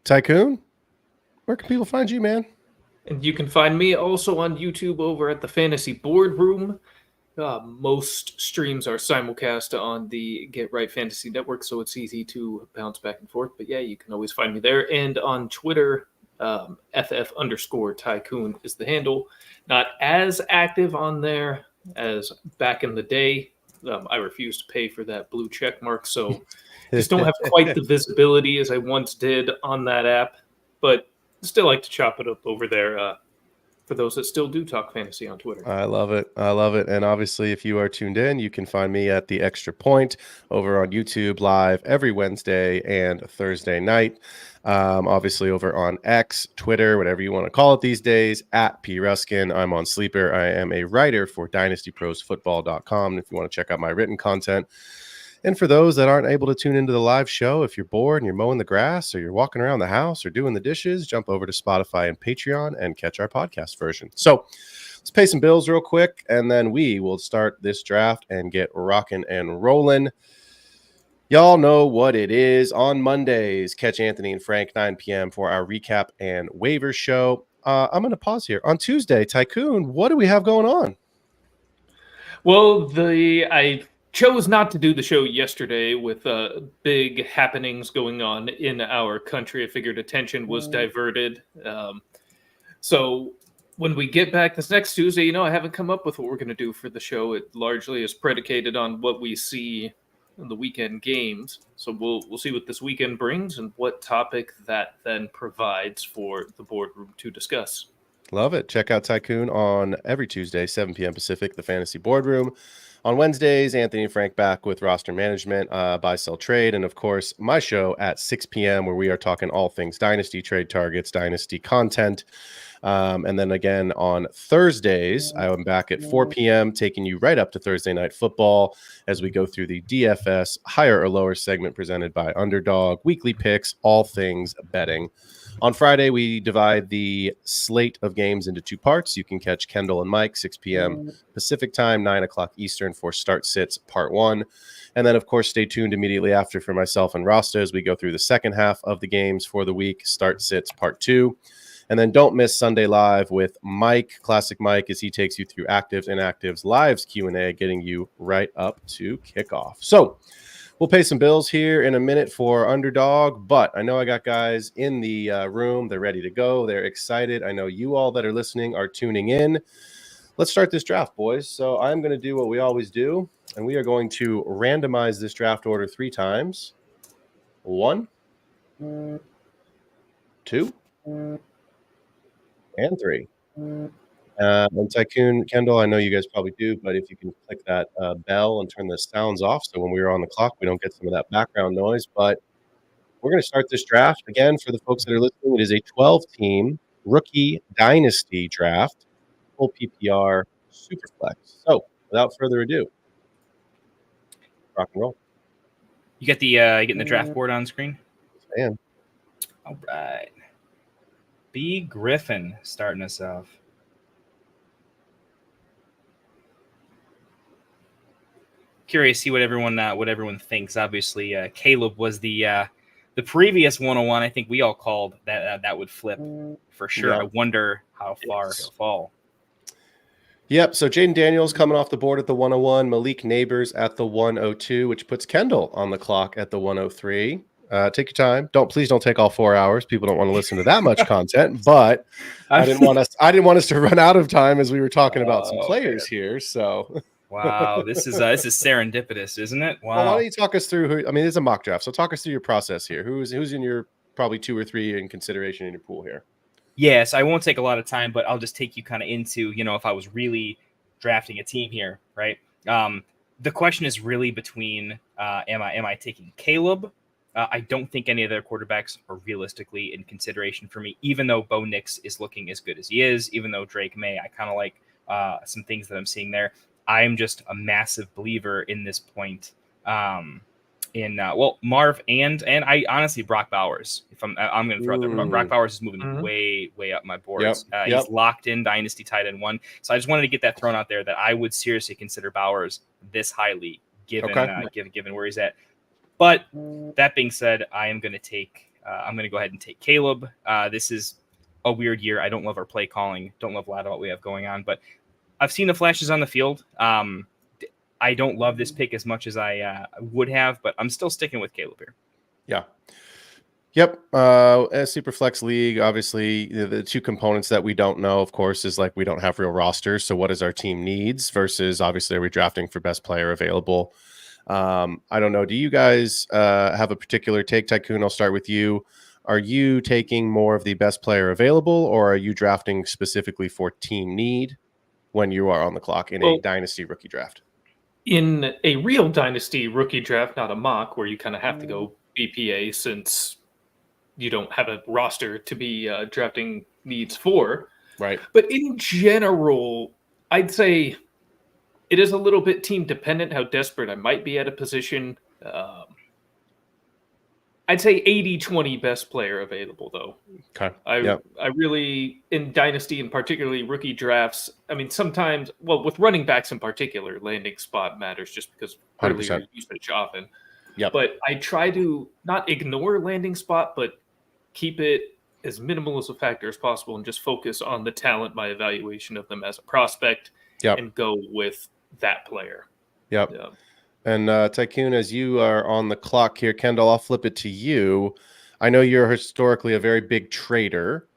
Tycoon, where can people find you, man? And you can find me also on YouTube over at the Fantasy Boardroom. Most streams are simulcast on the Get Right Fantasy Network, so it's easy to bounce back and forth. But yeah, you can always find me there. And on Twitter, FF_Tycoon is the handle. Not as active on there as back in the day. I refuse to pay for that blue check mark, so just don't have quite the visibility as I once did on that app. But still like to chop it up over there for those that still do talk fantasy on Twitter. I love it. I love it. And obviously, if you are tuned in, you can find me at The Extra Point over on YouTube live every Wednesday and Thursday night. Obviously, over on X, Twitter, whatever you want to call it these days, at P. Ruskin. I'm on Sleeper. I am a writer for DynastyProsFootball.com. If you want to check out my written content. And for those that aren't able to tune into the live show, if you're bored and you're mowing the grass or you're walking around the house or doing the dishes, jump over to Spotify and Patreon and catch our podcast version. So let's pay some bills real quick, and then we will start this draft and get rocking and rolling. Y'all know what it is. On Mondays, catch Anthony and Frank 9 p.m. for our recap and waiver show. I'm going to pause here. On Tuesday, Tycoon, what do we have going on? Well, I chose not to do the show yesterday with big happenings going on in our country. I figured attention was diverted. So when we get back this next Tuesday, I haven't come up with what we're going to do for the show. It largely is predicated on what we see in the weekend games. So we'll see what this weekend brings and what topic that then provides for the boardroom to discuss. Love it. Check out Tycoon on every Tuesday, 7 p.m. Pacific, the Fantasy Boardroom. On Wednesdays, Anthony and Frank back with roster management, buy, sell, trade. And, of course, my show at 6 p.m. where we are talking all things Dynasty, trade targets, Dynasty content. And then again on Thursdays, I am back at 4 p.m. taking you right up to Thursday Night Football as we go through the DFS higher or lower segment presented by Underdog, weekly picks, all things betting. On Friday, we divide the slate of games into two parts. You can catch Kendall and Mike, 6 p.m. Pacific time, 9 o'clock Eastern for Start Sits Part 1. And then, of course, stay tuned immediately after for myself and Rasta as we go through the second half of the games for the week, Start Sits Part 2. And then don't miss Sunday Live with Mike, Classic Mike, as he takes you through actives, inactives, lives Q&A, getting you right up to kickoff. So we'll pay some bills here in a minute for Underdog, but I know I got guys in the room. They're ready to go. They're excited. I know you all that are listening are tuning in. Let's start this draft, boys. So I'm going to do what we always do, and we are going to randomize this draft order 3 times. 1, 2, and 3. And Tycoon, Kendall, I know you guys probably do, but if you can click that bell and turn the sounds off so when we're on the clock, we don't get some of that background noise. But we're going to start this draft. Again, for the folks that are listening, it is a 12-team rookie dynasty draft, full PPR, super flex. So without further ado, rock and roll. You get the getting the draft board on screen? Man. All right. B. Griffin starting us off. Curious to see what everyone thinks. Obviously, Caleb was the previous 101. I think we all called that would flip for sure. Yeah. I wonder how far he'll fall. Yep. So Jaden Daniels coming off the board at the 101, Malik Neighbors at the 102, which puts Kendall on the clock at the 103. Take your time. Please don't take all 4 hours. People don't want to listen to that much content, but I didn't want us to run out of time as we were talking about some players here. So wow, this is serendipitous, isn't it? Wow. Well, why don't you talk us through it's a mock draft. So talk us through your process here. Who's in your probably 2 or 3 in consideration in your pool here? Yes, I won't take a lot of time, but I'll just take you kind of into, if I was really drafting a team here, right? The question is really between am I taking Caleb? I don't think any of their quarterbacks are realistically in consideration for me, even though Bo Nix is looking as good as he is, even though Drake May, I kind of like some things that I'm seeing there. I'm just a massive believer in this point in Marv and I honestly Brock Bowers. If I'm going to throw out there, Brock Bowers is moving way up my boards. He's locked in Dynasty tight end 1. So I just wanted to get that thrown out there that I would seriously consider Bowers this highly given where he's at. But that being said, I'm going to go ahead and take Caleb. This is a weird year. I don't love our play calling. Don't love a lot of what we have going on, but I've seen the flashes on the field. I don't love this pick as much as I would have, but I'm still sticking with Caleb here. Yeah. Yep. A super flex league, obviously the two components that we don't know, of course, is like we don't have real rosters. So what is our team needs versus obviously are we drafting for best player available? I don't know. Do you guys have a particular take? Tycoon, I'll start with you. Are you taking more of the best player available, or are you drafting specifically for team need when you are on the clock in a dynasty rookie draft? In a real dynasty rookie draft, not a mock, where you kind of have to go BPA since you don't have a roster to be drafting needs for. Right. But in general, I'd say it is a little bit team dependent how desperate I might be at a position. I'd say 80-20 best player available, though. Okay. I really, in Dynasty and particularly rookie drafts, I mean, sometimes, well, with running backs in particular, landing spot matters just because earlier usage often. Yep. But I try to not ignore landing spot, but keep it as minimal as a factor as possible and just focus on the talent, my evaluation of them as a prospect, and go with that player. Yep. And Tycoon, as you are on the clock here, Kendall, I'll flip it to you. I know you're historically a very big trader.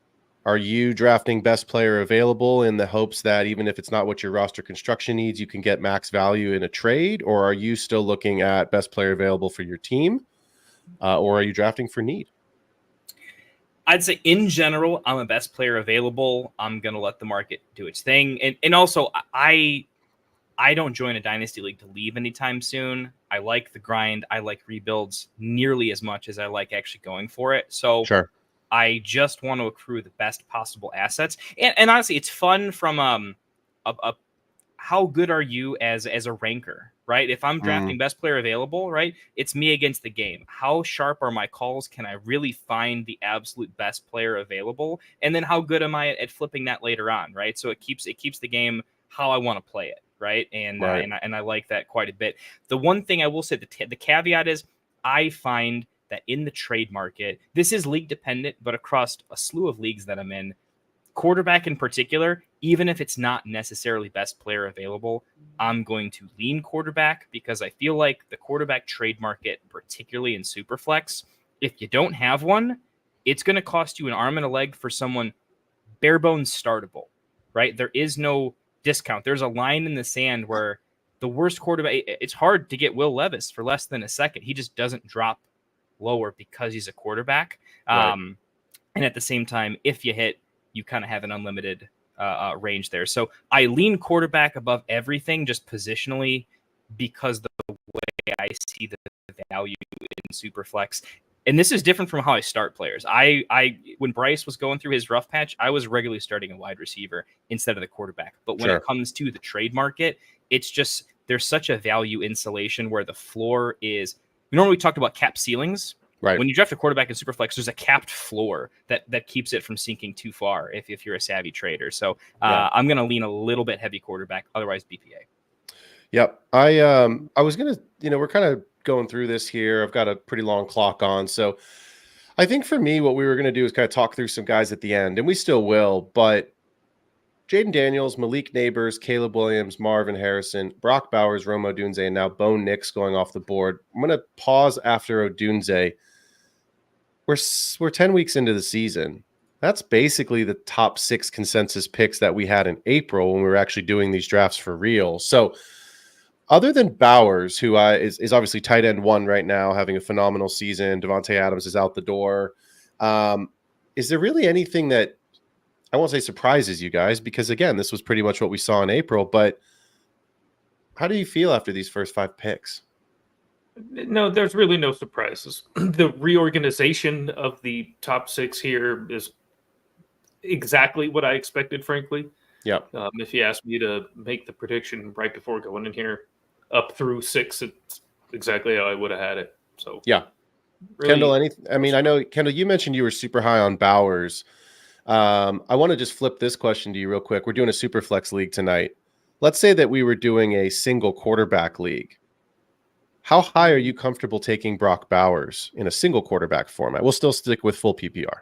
Are you drafting best player available in the hopes that even if it's not what your roster construction needs, you can get max value in a trade? Or are you still looking at best player available for your team? Or are you drafting for need? I'd say in general, I'm a best player available. I'm going to let the market do its thing. And also, I don't join a dynasty league to leave anytime soon. I like the grind. I like rebuilds nearly as much as I like actually going for it. So I just want to accrue the best possible assets. And honestly, it's fun from how good are you as a ranker, right? If I'm drafting best player available, right, it's me against the game. How sharp are my calls? Can I really find the absolute best player available? And then how good am I at flipping that later on, right? So it keeps the game how I want to play it. Right. And I like that quite a bit. The one thing I will say, the caveat is I find that in the trade market, this is league dependent, but across a slew of leagues that I'm in, quarterback in particular, even if it's not necessarily best player available, I'm going to lean quarterback because I feel like the quarterback trade market, particularly in Superflex, if you don't have one, it's going to cost you an arm and a leg for someone bare bones startable, right? There is no discount. There's a line in the sand where the worst quarterback, it's hard to get Will Levis for less than a second. He just doesn't drop lower because he's a quarterback. Right. And at the same time, if you hit, you kind of have an unlimited range there. So I lean quarterback above everything just positionally because the way I see the value in Superflex. And this is different from how I start players. When Bryce was going through his rough patch, I was regularly starting a wide receiver instead of the quarterback. But when it comes to the trade market, it's just there's such a value insulation where the floor is. Normally we talked about cap ceilings. Right. When you draft a quarterback in Superflex, there's a capped floor that keeps it from sinking too far if you're a savvy trader. So I'm going to lean a little bit heavy quarterback, otherwise BPA. Yep. I was going to, we're kind of going through this here. I've got a pretty long clock on. So I think for me, what we were going to do is kind of talk through some guys at the end, and we still will, but Jaden Daniels, Malik Neighbors, Caleb Williams, Marvin Harrison, Brock Bowers, Rome Odunze, and now Bo Nix going off the board. I'm going to pause after Odunze. We're 10 weeks into the season. That's basically the top 6 consensus picks that we had in April when we were actually doing these drafts for real. So other than Bowers, who is obviously tight end 1 right now, having a phenomenal season, Devontae Adams is out the door. Is there really anything that, I won't say surprises you guys, because again, this was pretty much what we saw in April, but how do you feel after these first 5 picks? No, there's really no surprises. The reorganization of the top 6 here is exactly what I expected, frankly. Yeah. If you asked me to make the prediction right before going in here, up through 6, it's exactly how I would have had it. So yeah. Really, Kendall, I know, Kendall, you mentioned you were super high on Bowers. I want to just flip this question to you real quick. We're doing a super flex league tonight. Let's say that we were doing a single quarterback league. How high are you comfortable taking Brock Bowers in a single quarterback format? We'll still stick with full PPR.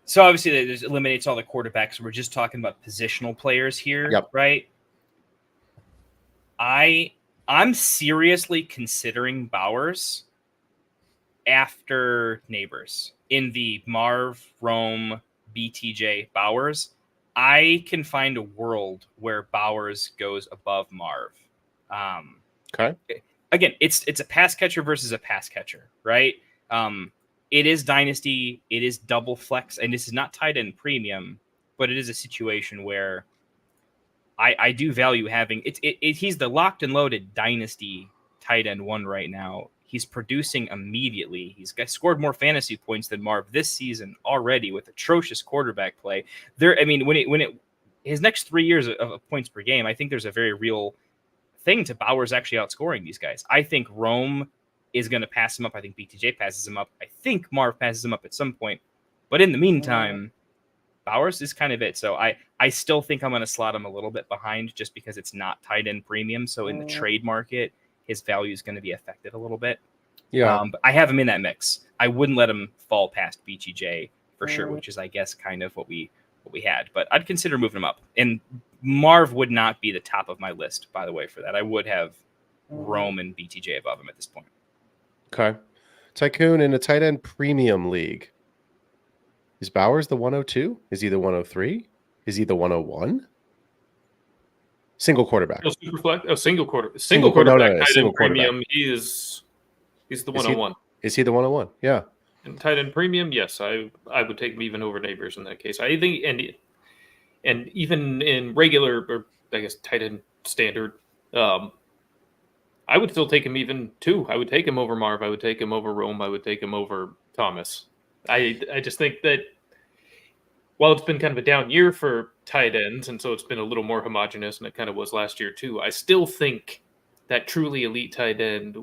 So obviously it eliminates all the quarterbacks. We're just talking about positional players here, Yep. right? I'm seriously considering Bowers after Neighbors in the Marv, Rome, BTJ Bowers. I can find a world where Bowers goes above Marv. Okay. Again, it's a pass catcher versus a pass catcher, right? It is Dynasty, it is double flex, and this is not tight end premium, but it is a situation where I do value having it. He's the locked and loaded Dynasty tight end one right now. He's producing immediately. He's scored more fantasy points than Marv this season already with atrocious quarterback play. His next 3 years of points per game, I think there's a very real thing to Bowers actually outscoring these guys. I think Rome is going to pass him up. I think BTJ passes him up. I think Marv passes him up at some point. But in the meantime, Bowers is kind of it. So I still think I'm going to slot him a little bit behind just because it's not tight end premium. So in the trade market, his value is going to be affected a little bit. Yeah. But I have him in that mix. I wouldn't let him fall past BTJ for sure, which is, I guess, kind of what we had. But I'd consider moving him up. And Marv would not be the top of my list, by the way, for that. I would have Rome and BTJ above him at this point. Okay. Tycoon in a tight end premium league. Is Bowers the 102? Is he the 103? Is he the 101? Single quarterback. Single quarterback. No, tight end premium. He's the 101. Is he the 101? Yeah. And tight end premium, yes, I would take him even over Neighbors in that case. I think, and even in regular, or I guess tight end standard, I would still take him even too. I would take him over Marv. I would take him over Rome. I would take him over Thomas. I just think that while it's been kind of a down year for tight ends, and so it's been a little more homogenous, and it kind of was last year too, I still think that truly elite tight end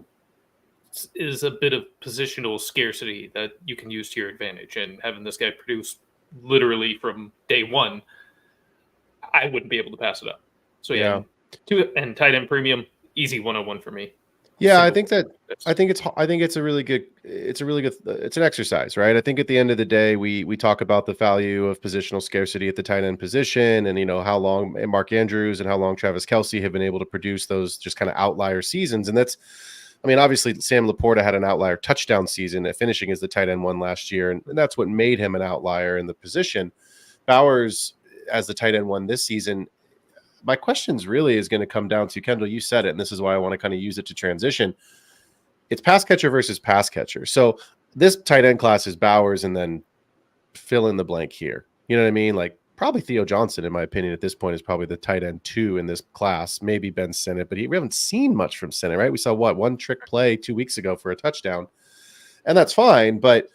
is a bit of positional scarcity that you can use to your advantage. And having this guy produce literally from day one, I wouldn't be able to pass it up. So yeah. And tight end premium, easy 101 for me. Yeah, I think it's an exercise, right? I think at the end of the day, we talk about the value of positional scarcity at the tight end position, and how long Mark Andrews and how long Travis Kelce have been able to produce those just kind of outlier seasons. And that's, obviously Sam Laporta had an outlier touchdown season at finishing as the tight end one last year, and that's what made him an outlier in the position. Bowers as the tight end one this season. My questions really is going to come down to, Kendall, you said it, and this is why I want to kind of use it to transition. It's pass catcher versus pass catcher. So this tight end class is Bowers and then fill in the blank here. You know what I mean? Like probably Theo Johnson, in my opinion, at this point is probably the tight end 2 in this class. Maybe Ben Sinnott, but we haven't seen much from Sinnott, right? We saw one trick play 2 weeks ago for a touchdown, and that's fine. But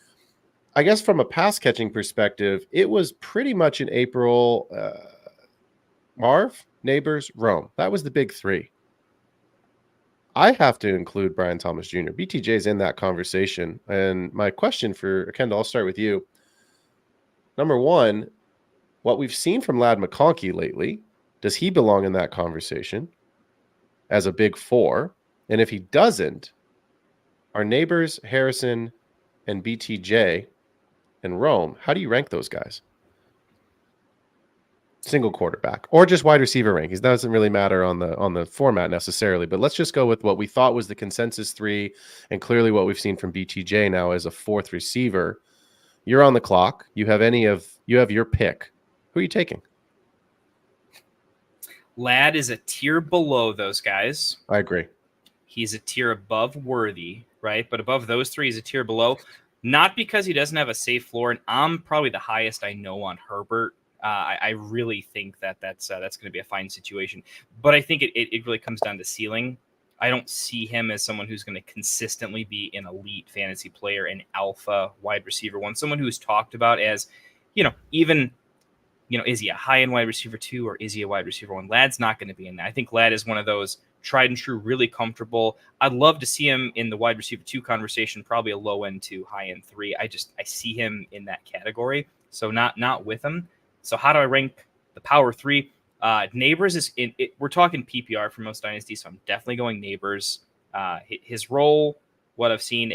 I guess from a pass catching perspective, it was pretty much in April, Marv, Neighbors, Rome. That was the big 3. I have to include Brian Thomas Jr. BTJ's in that conversation. And my question for Kendall, I'll start with you. Number one, what we've seen from Ladd McConkey lately, does he belong in that conversation as a big 4? And if he doesn't, are Neighbors, Harrison, and BTJ and Rome, how do you rank those guys? Single quarterback or just wide receiver rankings. That doesn't really matter on the format necessarily, but let's just go with what we thought was the consensus 3 and clearly what we've seen from BTJ now as a 4th receiver. You're on the clock. You have your pick. Who are you taking? Ladd is a tier below those guys. I agree. He's a tier above Worthy, right? But above those 3, he's a tier below. Not because he doesn't have a safe floor, and I'm probably the highest I know on Herbert. I really think that's going to be a fine situation. But I think it really comes down to ceiling. I don't see him as someone who's going to consistently be an elite fantasy player, an alpha wide receiver 1, someone who's talked about as, is he a high-end wide receiver 2 or is he a wide receiver 1? Ladd's not going to be in that. I think Ladd is one of those tried and true, really comfortable. I'd love to see him in the wide receiver 2 conversation, probably a low-end 2, high-end 3. I see him in that category, so not with him. So how do I rank the power 3? Neighbors is we're talking PPR for most dynasties, so I'm definitely going Neighbors. His role, what I've seen,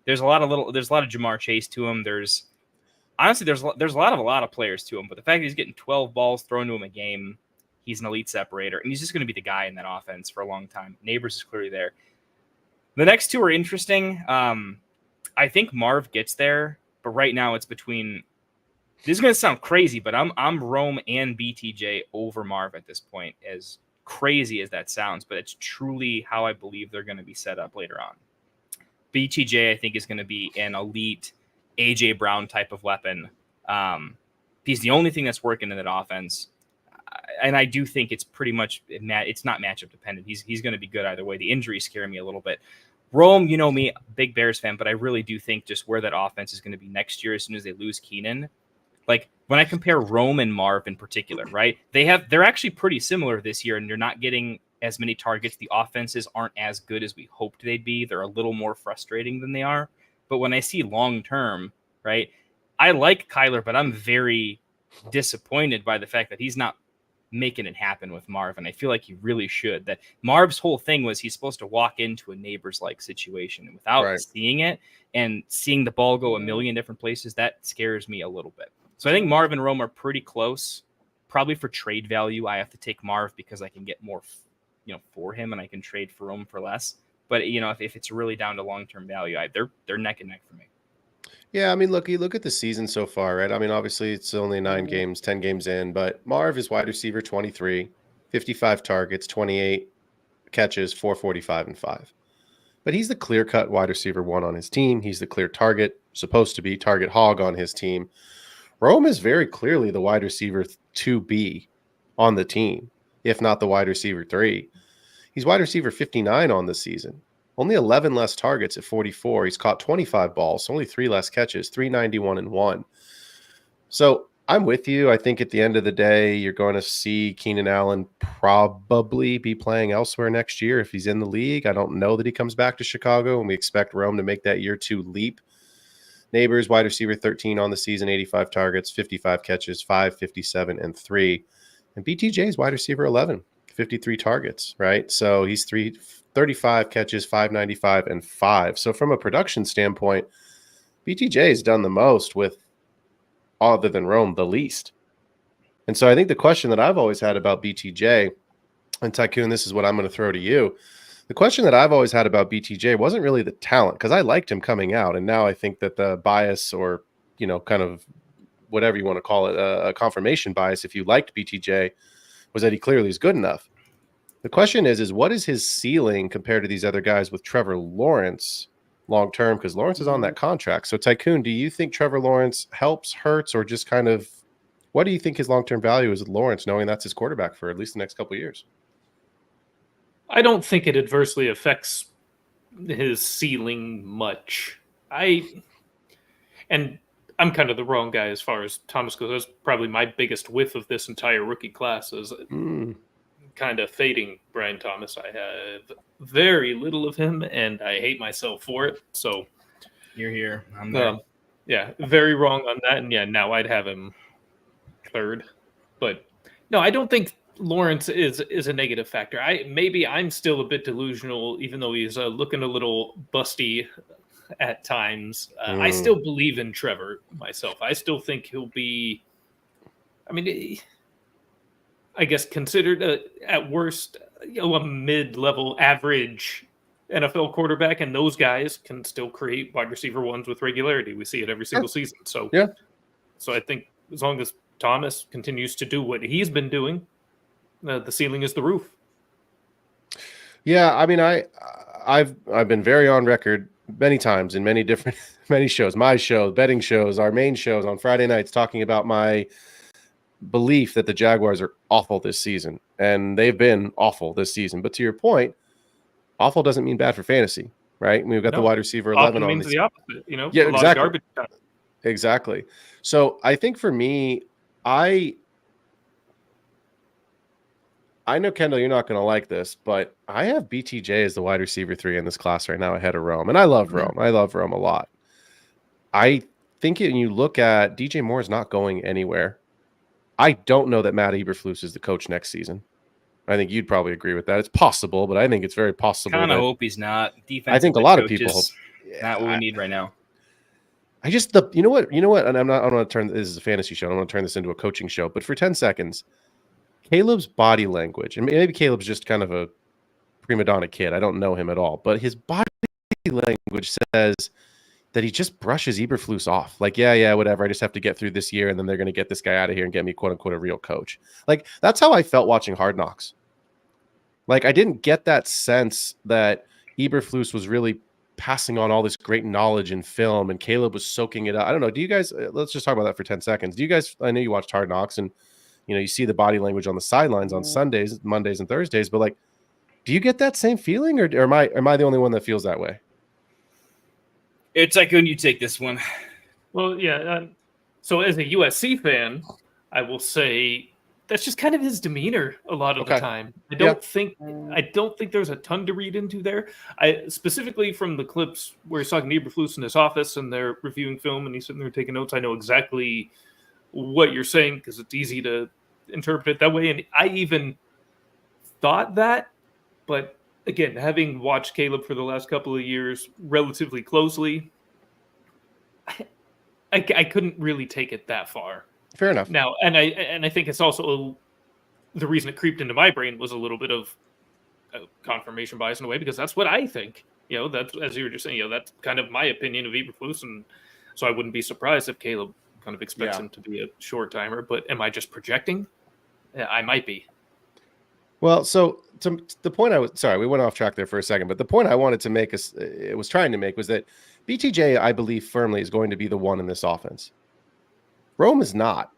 there's a lot of Jamar Chase to him. There's a lot of players to him, but the fact that he's getting 12 balls thrown to him a game, he's an elite separator, and he's just going to be the guy in that offense for a long time. Neighbors is clearly there. The next two are interesting. I think Marv gets there, but right now it's between. This is going to sound crazy, but I'm Rome and BTJ over Marv at this point, as crazy as that sounds, but it's truly how I believe they're going to be set up later on. BTJ, I think, is going to be an elite AJ Brown type of weapon. He's the only thing that's working in that offense. And I do think it's pretty much, it's not matchup dependent. He's going to be good either way. The injuries scare me a little bit. Rome, you know me, big Bears fan, but I really do think just where that offense is going to be next year as soon as they lose Keenan. Like when I compare Rome and Marv in particular, right? They're actually pretty similar this year, and they're not getting as many targets. The offenses aren't as good as we hoped they'd be. They're a little more frustrating than they are. But when I see long term, right, I like Kyler, but I'm very disappointed by the fact that he's not making it happen with Marv, and I feel like he really should. That Marv's whole thing was he's supposed to walk into a neighbors-like situation, and without seeing it and seeing the ball go a million different places, that scares me a little bit. So I think Marv and Rome are pretty close. Probably for trade value, I have to take Marv because I can get more, for him, and I can trade for Rome for less. But if it's really down to long-term value, they're neck and neck for me. Yeah, I mean, you look at the season so far, right? I mean, obviously it's only 9 games, 10 games in, but Marv is wide receiver 23, 55 targets, 28 catches, 445 and 5. But he's the clear-cut wide receiver 1 on his team. He's the clear supposed to be target hog on his team. Rome is very clearly the wide receiver 2B on the team, if not the wide receiver 3. He's wide receiver 59 on the season. Only 11 less targets at 44. He's caught 25 balls, only 3 less catches, 391 and 1. So I'm with you. I think at the end of the day, you're going to see Keenan Allen probably be playing elsewhere next year if he's in the league. I don't know that he comes back to Chicago, and we expect Rome to make that year 2 leap. Neighbors, wide receiver 13 on the season, 85 targets, 55 catches, 557 and 3. And BTJ is wide receiver 11, 53 targets, right? So he's 35 catches, 595 and 5. So from a production standpoint, BTJ has done the most with, other than Rome, the least. And so I think the question that I've always had about BTJ, and Tycoon, this is what I'm going to throw to you. The question that I've always had about BTJ wasn't really the talent, because I liked him coming out. And now I think that the bias, or, kind of whatever you want to call it, a confirmation bias, if you liked BTJ, was that he clearly is good enough. The question is what is his ceiling compared to these other guys with Trevor Lawrence long-term? Because Lawrence is on that contract. So Tycoon, do you think Trevor Lawrence helps, hurts, or just kind of, what do you think his long-term value is with Lawrence, knowing that's his quarterback for at least the next couple of years? I don't think it adversely affects his ceiling much. I'm kind of the wrong guy as far as Thomas goes. That's probably my biggest whiff of this entire rookie class is kind of fading Brian Thomas. I have very little of him, and I hate myself for it. So you're here. I'm there. Yeah, very wrong on that. And yeah, now I'd have him third. But no, I don't think Lawrence is a negative factor. Maybe I'm still a bit delusional, even though he's looking a little busty at times. I still believe in Trevor myself. I still think he'll be, I guess, considered at worst a mid-level average NFL quarterback, and those guys can still create wide receiver 1s with regularity. We see it every single season. So yeah. So I think as long as Thomas continues to do what he's been doing, the ceiling is the roof. Yeah, I've been very on record many times in many shows, my show, betting shows, our main shows on Friday nights, talking about my belief that the Jaguars are awful this season, and they've been awful this season. But to your point, awful doesn't mean bad for fantasy, right? We've got the wide receiver 11 on means the opposite, Yeah, a lot of garbage time. Exactly. So I think for me, I know, Kendall, you're not going to like this, but I have BTJ as the wide receiver 3 in this class right now ahead of Rome. And I love Rome. I love Rome a lot. I think when you look at DJ Moore is not going anywhere. I don't know that Matt Eberflus is the coach next season. I think you'd probably agree with that. It's possible, but I think it's very possible. Kind of hope he's not. I think a lot of people hope. Not what we need right now. I just you know what, and I don't want to turn this is a fantasy show. I don't want to turn this into a coaching show, but for 10 seconds, Caleb's body language, and maybe Caleb's just kind of a prima donna kid. I don't know him at all, but his body language says that he just brushes Eberflus off. Like, yeah, whatever. I just have to get through this year, and then they're going to get this guy out of here and get me, quote unquote, a real coach. Like, that's how I felt watching Hard Knocks. Like, I didn't get that sense that Eberflus was really passing on all this great knowledge in film, and Caleb was soaking it up. I don't know. Do you guys? Let's just talk about that for 10 seconds. Do you guys? I know you watched Hard Knocks, and you see the body language on the sidelines on Sundays, Mondays, and Thursdays. But like, do you get that same feeling, or am I the only one that feels that way? It's like when you take this one. Well, yeah. So as a USC fan, I will say that's just kind of his demeanor a lot of the time. I don't think there's a ton to read into there. I specifically from the clips where he's talking to Eberflus in his office and they're reviewing film and he's sitting there taking notes. I know exactly what you're saying because it's easy to interpret it that way. And I even thought that, but again, having watched Caleb for the last couple of years relatively closely, I couldn't really take it that far. Fair enough. Now, and I think it's also the reason it creeped into my brain was a little bit of confirmation bias in a way, because that's what I think. That's, as you were just saying, that's kind of my opinion of Eberflus, and so I wouldn't be surprised if Caleb kind of expects him to be a short timer. But am I just projecting? Yeah, I might be. Well, so to the point we went off track there for a second, but the point I wanted to make was that BTJ, I believe firmly, is going to be the one in this offense. Rome is not,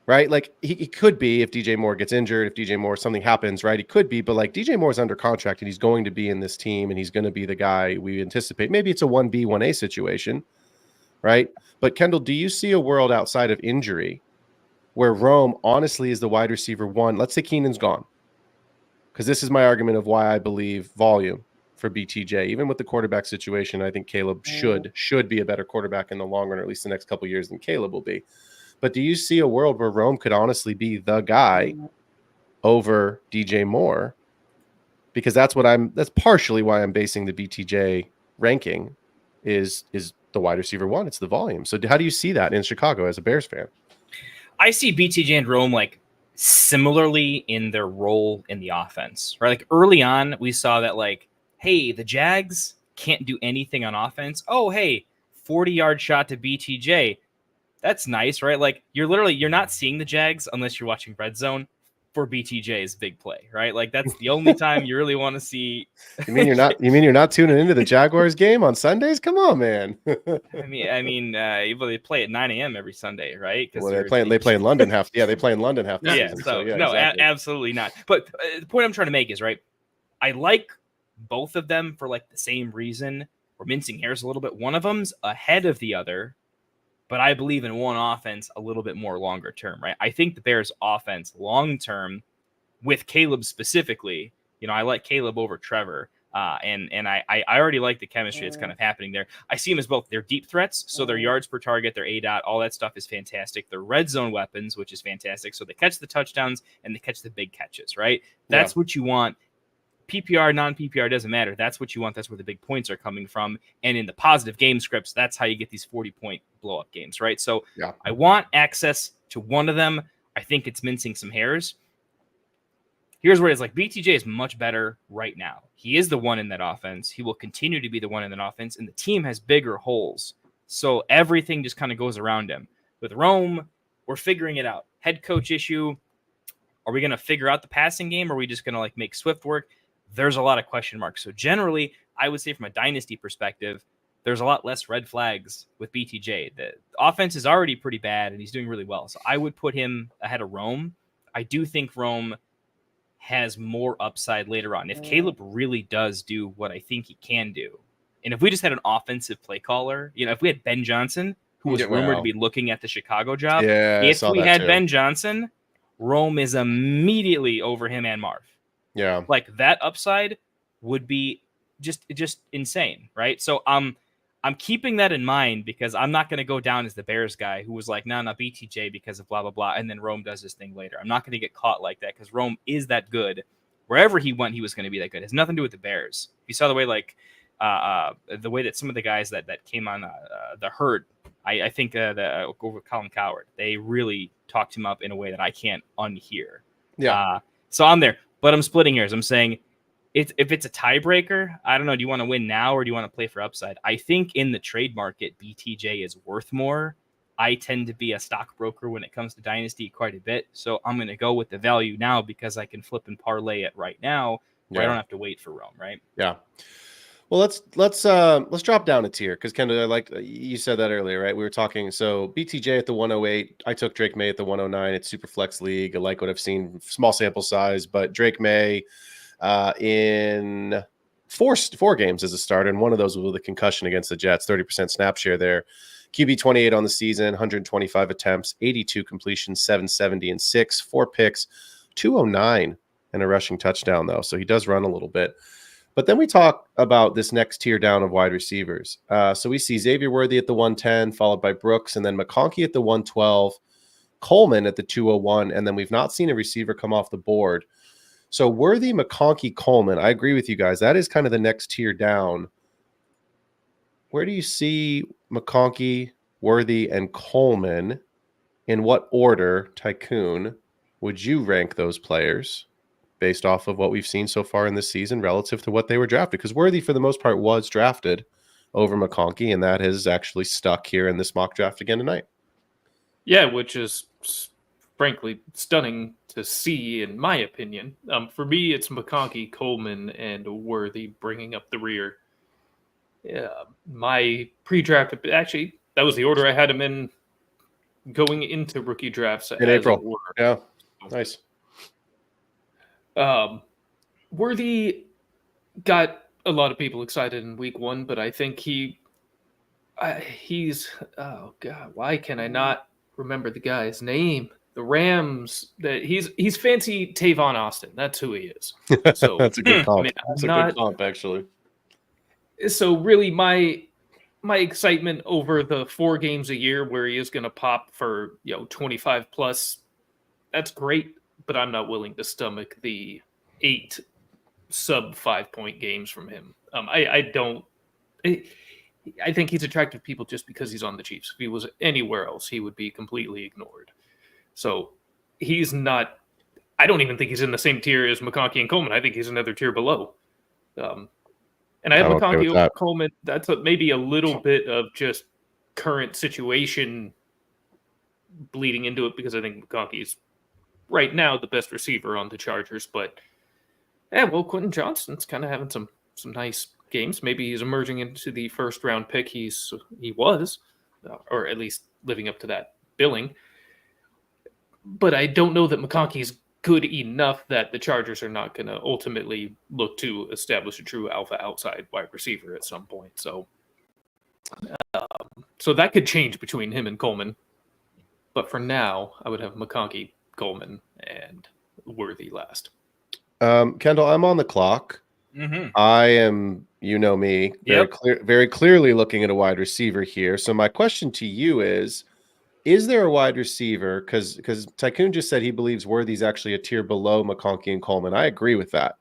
right? Like he could be if DJ Moore gets injured, if DJ Moore something happens, right? He could be, but like DJ Moore's under contract and he's going to be in this team and he's going to be the guy we anticipate. Maybe it's a 1B, 1A situation, right? But Kendall, do you see a world outside of injury where Rome honestly is the wide receiver one? Let's say Keenan's gone, because this is my argument of why I believe volume for BTJ. Even with the quarterback situation, I think Caleb should be a better quarterback in the long run, or at least the next couple of years, than Caleb will be. But do you see a world where Rome could honestly be the guy over DJ Moore? Because that's partially why I'm basing the BTJ ranking is the wide receiver one. It's the volume. So how do you see that in Chicago as a Bears fan? I see BTJ and Rome like similarly in their role in the offense, right? Like early on, we saw that like, hey, the Jags can't do anything on offense. Oh, hey, 40-yard shot to BTJ. That's nice, right? Like you're not seeing the Jags unless you're watching Red Zone for BTJ's big play, right? Like that's the only time you really want to see. You mean you're not tuning into the Jaguars game on Sundays? Come on, man. I mean, they play at 9 a.m. every Sunday, right? Well, they play in London half. Yeah, they play in London half. Yeah, exactly. Absolutely not. But the point I'm trying to make is, right, I like both of them for like the same reason. We're mincing hairs a little bit. One of them's ahead of the other, but I believe in one offense a little bit more longer term, right? I think the Bears offense long term with Caleb specifically, I like Caleb over Trevor. And I already like the chemistry that's kind of happening there. I see them as both. They're deep threats, so their yards per target, their ADOT, all that stuff is fantastic. They're red zone weapons, which is fantastic. So they catch the touchdowns and they catch the big catches, right? That's what you want. PPR, non-PPR, doesn't matter. That's what you want. That's where the big points are coming from. And in the positive game scripts, that's how you get these 40-point blow-up games, right? So I want access to one of them. I think it's mincing some hairs. Here's where it's like BTJ is much better right now. He is the one in that offense. He will continue to be the one in that offense, and the team has bigger holes. So everything just kind of goes around him. With Rome, we're figuring it out. Head coach issue. Are we going to figure out the passing game? Or are we just going to like make Swift work? There's a lot of question marks. So generally, I would say from a dynasty perspective, there's a lot less red flags with BTJ. The offense is already pretty bad, and he's doing really well. So I would put him ahead of Rome. I do think Rome has more upside later on. If Caleb really does do what I think he can do, and if we just had an offensive play caller, if we had Ben Johnson, who was rumored to be looking at the Chicago job, if we had Ben Johnson, Rome is immediately over him and Marv. Like that upside would be just insane, right? So I'm keeping that in mind because I'm not going to go down as the Bears guy who was like, no, BTJ because of blah, blah, blah. And then Rome does his thing later. I'm not going to get caught like that because Rome is that good. Wherever he went, he was going to be that good. It has nothing to do with the Bears. You saw the way, the way that some of the guys that came on the herd, I think over Colin Coward, they really talked him up in a way that I can't unhear. Yeah. So I'm there, but I'm splitting hairs. I'm saying, if it's a tiebreaker, I don't know. Do you want to win now or do you want to play for upside? I think in the trade market, BTJ is worth more. I tend to be a stockbroker when it comes to Dynasty quite a bit. So I'm going to go with the value now because I can flip and parlay it right now where I don't have to wait for Rome, right? Yeah. Well, let's drop down a tier because Kendall, you said that earlier, right? We were talking. So BTJ at the 108. I took Drake May at the 109. It's super flex league. I like what I've seen. Small sample size, but Drake May in four games as a starter, and one of those was with a concussion against the Jets. 30% snap share there. QB 28 on the season, 125 attempts, 82 completions, 770 and 6, 4 picks, 209 and a rushing touchdown though. So he does run a little bit. But then we talk about this next tier down of wide receivers. So we see Xavier Worthy at the 110, followed by Brooks, and then McConkey at the 112, Coleman at the 201, and then we've not seen a receiver come off the board. So Worthy, McConkey, Coleman, I agree with you guys. That is kind of the next tier down. Where do you see McConkey, Worthy, and Coleman? In what order, Tycoon, would you rank those players based off of what we've seen so far in this season relative to what they were drafted? Because Worthy, for the most part, was drafted over McConkey, and that has actually stuck here in this mock draft again tonight. Yeah, which is frankly stunning to see, in my opinion. For me, it's McConkey, Coleman, and Worthy bringing up the rear. My pre-draft, actually, that was the order I had him in going into rookie drafts in April. Yeah, nice. Worthy got a lot of people excited in week 1, but I think he's oh god, why can I not remember the guy's name? The Rams, that he's fancy Tavon Austin. That's who he is. So that's a good comp. I mean, that's a good comp, actually. So really, my excitement over the 4 games a year where he is going to pop for 25 plus, that's great. But I'm not willing to stomach the 8 sub 5-point games from him. I think he's attractive to people just because he's on the Chiefs. If he was anywhere else, he would be completely ignored. So he's not. I don't even think he's in the same tier as McConkey and Coleman. I think he's another tier below. And I have McConkey over Coleman. That's maybe a little bit of just current situation bleeding into it because I think McConkey's right now the best receiver on the Chargers. But Quentin Johnston's kind of having some nice games. Maybe he's emerging into the first round pick he was, or at least living up to that billing. But I don't know that McConkey's good enough that the Chargers are not going to ultimately look to establish a true alpha outside wide receiver at some point. So that could change between him and Coleman. But for now, I would have McConkey, Coleman, and Worthy last. Kendall, I'm on the clock. Mm-hmm. I am, me, very clearly looking at a wide receiver here. So my question to you is there a wide receiver? Because Tycoon just said he believes Worthy's actually a tier below McConkey and Coleman. I agree with that.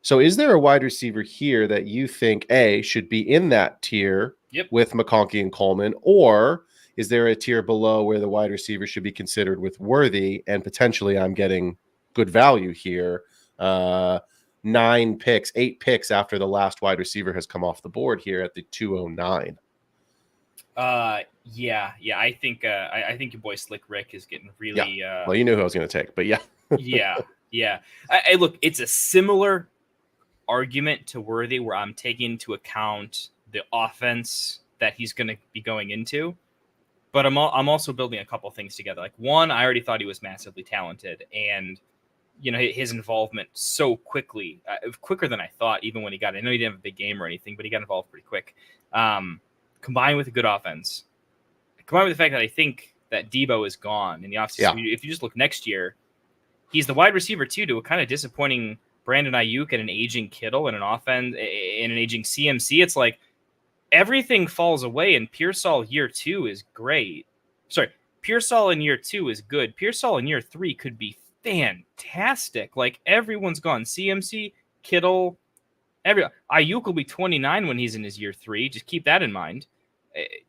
So is there a wide receiver here that you think, A, should be in that tier with McConkey and Coleman, or is there a tier below where the wide receiver should be considered with Worthy, and potentially I'm getting good value here, 8 picks after the last wide receiver has come off the board here at the 209? Yeah. I think your boy Slick Rick is getting really. Well, you knew who I was going to take, but yeah. yeah. I look, it's a similar argument to Worthy where I'm taking into account the offense that he's going to be going into, but I'm also building a couple things together. Like, one, I already thought he was massively talented, and his involvement so quickly, quicker than I thought. Even when he got, I know he didn't have a big game or anything, but he got involved pretty quick. Combined with a good offense, combined with the fact that I think that Debo is gone in the offseason. Yeah. If you just look next year, he's the wide receiver too to a kind of disappointing Brandon Ayuk and an aging Kittle and an offense and an aging CMC. It's like, everything falls away, and Pearsall year 2 is great. Sorry, Pearsall in year 2 is good. Pearsall in year 3 could be fantastic. Like, everyone's gone. CMC, Kittle, Ayuk will be 29 when he's in his year 3. Just keep that in mind.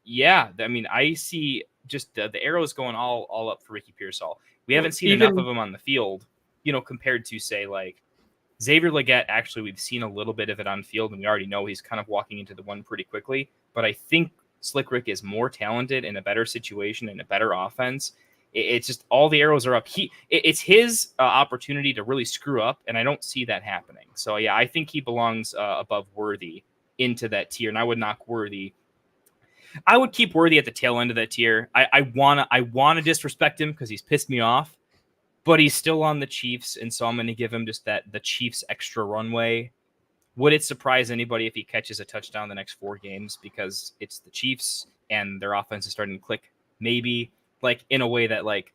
Yeah, I mean, I see just the arrows going all up for Ricky Pearsall. We haven't seen enough of him on the field, compared to, say, like Xavier Legette. Actually, we've seen a little bit of it on field, and we already know he's kind of walking into the one pretty quickly. But I think Slick Rick is more talented in a better situation, in a better offense. It's just all the arrows are up. It's his opportunity to really screw up, and I don't see that happening. So, yeah, I think he belongs above Worthy into that tier, and I would knock Worthy. I would keep Worthy at the tail end of that tier. I wanna disrespect him because he's pissed me off, but he's still on the Chiefs, and so I'm going to give him just the Chiefs extra runway. Would it surprise anybody if he catches a touchdown the next 4 games because it's the Chiefs and their offense is starting to click? Maybe, like, in a way that, like,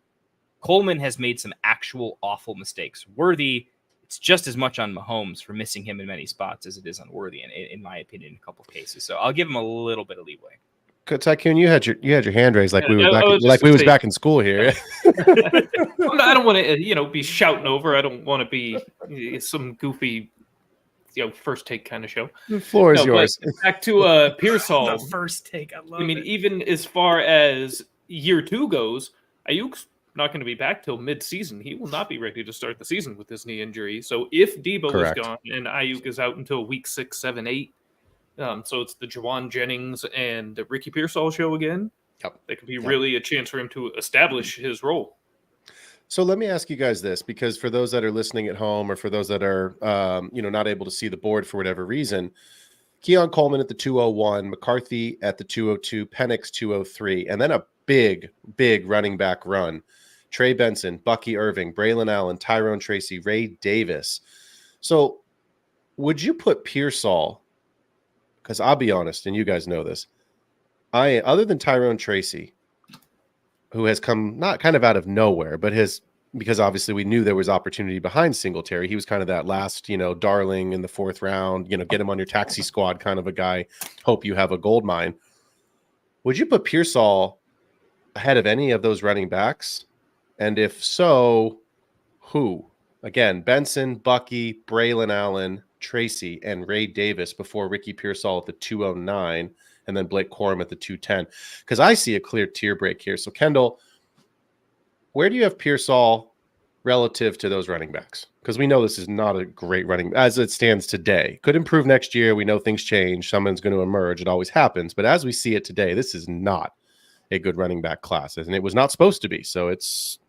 Coleman has made some actual awful mistakes. Worthy, it's just as much on Mahomes for missing him in many spots as it is on Worthy, in my opinion, in a couple of cases. So I'll give him a little bit of leeway. Tycoon, you had your hand raised like we was back in school here. I don't want to be shouting over. I don't want to be some goofy first take kind of show. The floor is yours. Back to Pearsall. The first take, I love it. I mean, even as far as year 2 goes, Ayuk's not going to be back till mid-season. He will not be ready to start the season with this knee injury. So if Debo is gone and Ayuk is out until week 6, 7, 8, so it's the Jawan Jennings and the Ricky Pearsall show again. Yep. That could be really a chance for him to establish his role. So let me ask you guys this, because for those that are listening at home, or for those that are not able to see the board for whatever reason, Keon Coleman at the 201, McCarthy at the 202, Penix 203, and then a big running back run. Trey Benson, Bucky Irving, Braylon Allen, Tyrone Tracy, Ray Davis. So would you put Pearsall, because I'll be honest, and you guys know this, other than Tyrone Tracy, who has come not kind of out of nowhere, but because obviously we knew there was opportunity behind Singletary. He was kind of that last, darling in the 4th round, get him on your taxi squad kind of a guy. Hope you have a gold mine. Would you put Pearsall ahead of any of those running backs? And if so, who? Again, Benson, Bucky, Braylon Allen, Tracy, and Ray Davis before Ricky Pearsall at the 209, and then Blake Corum at the 210. Because I see a clear tier break here. So, Kendall, where do you have Pearsall relative to those running backs? Because we know this is not a great running as it stands today. Could improve next year. We know things change. Someone's going to emerge. It always happens. But as we see it today, this is not a good running back class, and it was not supposed to be. So it's